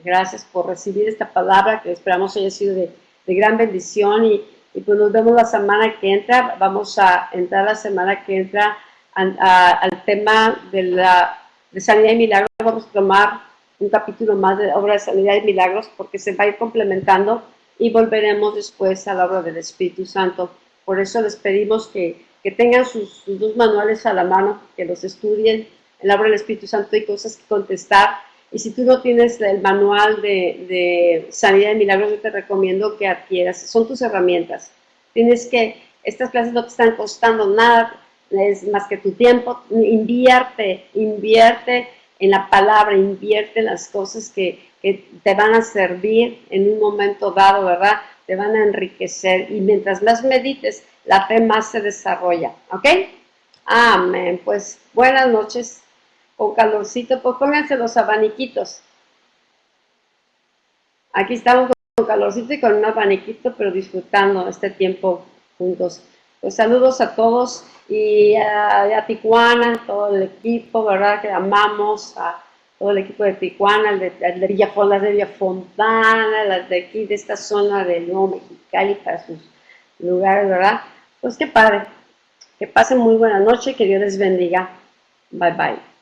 A: gracias por recibir esta palabra que esperamos haya sido de gran bendición y pues nos vemos la semana que entra. Vamos a entrar la semana que entra al tema de sanidad y milagros. Vamos a tomar un capítulo más de obra de sanidad y milagros porque se va a ir complementando y volveremos después a la obra del Espíritu Santo. Por eso les pedimos que tengan sus dos manuales a la mano, que los estudien. En la obra del Espíritu Santo hay cosas que contestar. Y si tú no tienes el manual de sanidad y milagros, yo te recomiendo que adquieras. Son tus herramientas. Estas clases no te están costando nada, es más que tu tiempo. Invierte en la palabra, invierte en las cosas que te van a servir en un momento dado, ¿verdad? Te van a enriquecer. Y mientras más medites, la fe más se desarrolla. ¿Ok? Amén. Pues buenas noches. Con calorcito, pues pónganse los abaniquitos. Aquí estamos con calorcito y con un abaniquito, pero disfrutando este tiempo juntos. Pues saludos a todos y a Tijuana, todo el equipo, ¿verdad? Que amamos, a todo el equipo de Tijuana, el de Villafontana, las de Villafontana, las de aquí, de esta zona de Nuevo Mexicali, para sus lugares, ¿verdad? Pues qué padre. Que pasen muy buena noche, que Dios les bendiga. Bye, bye.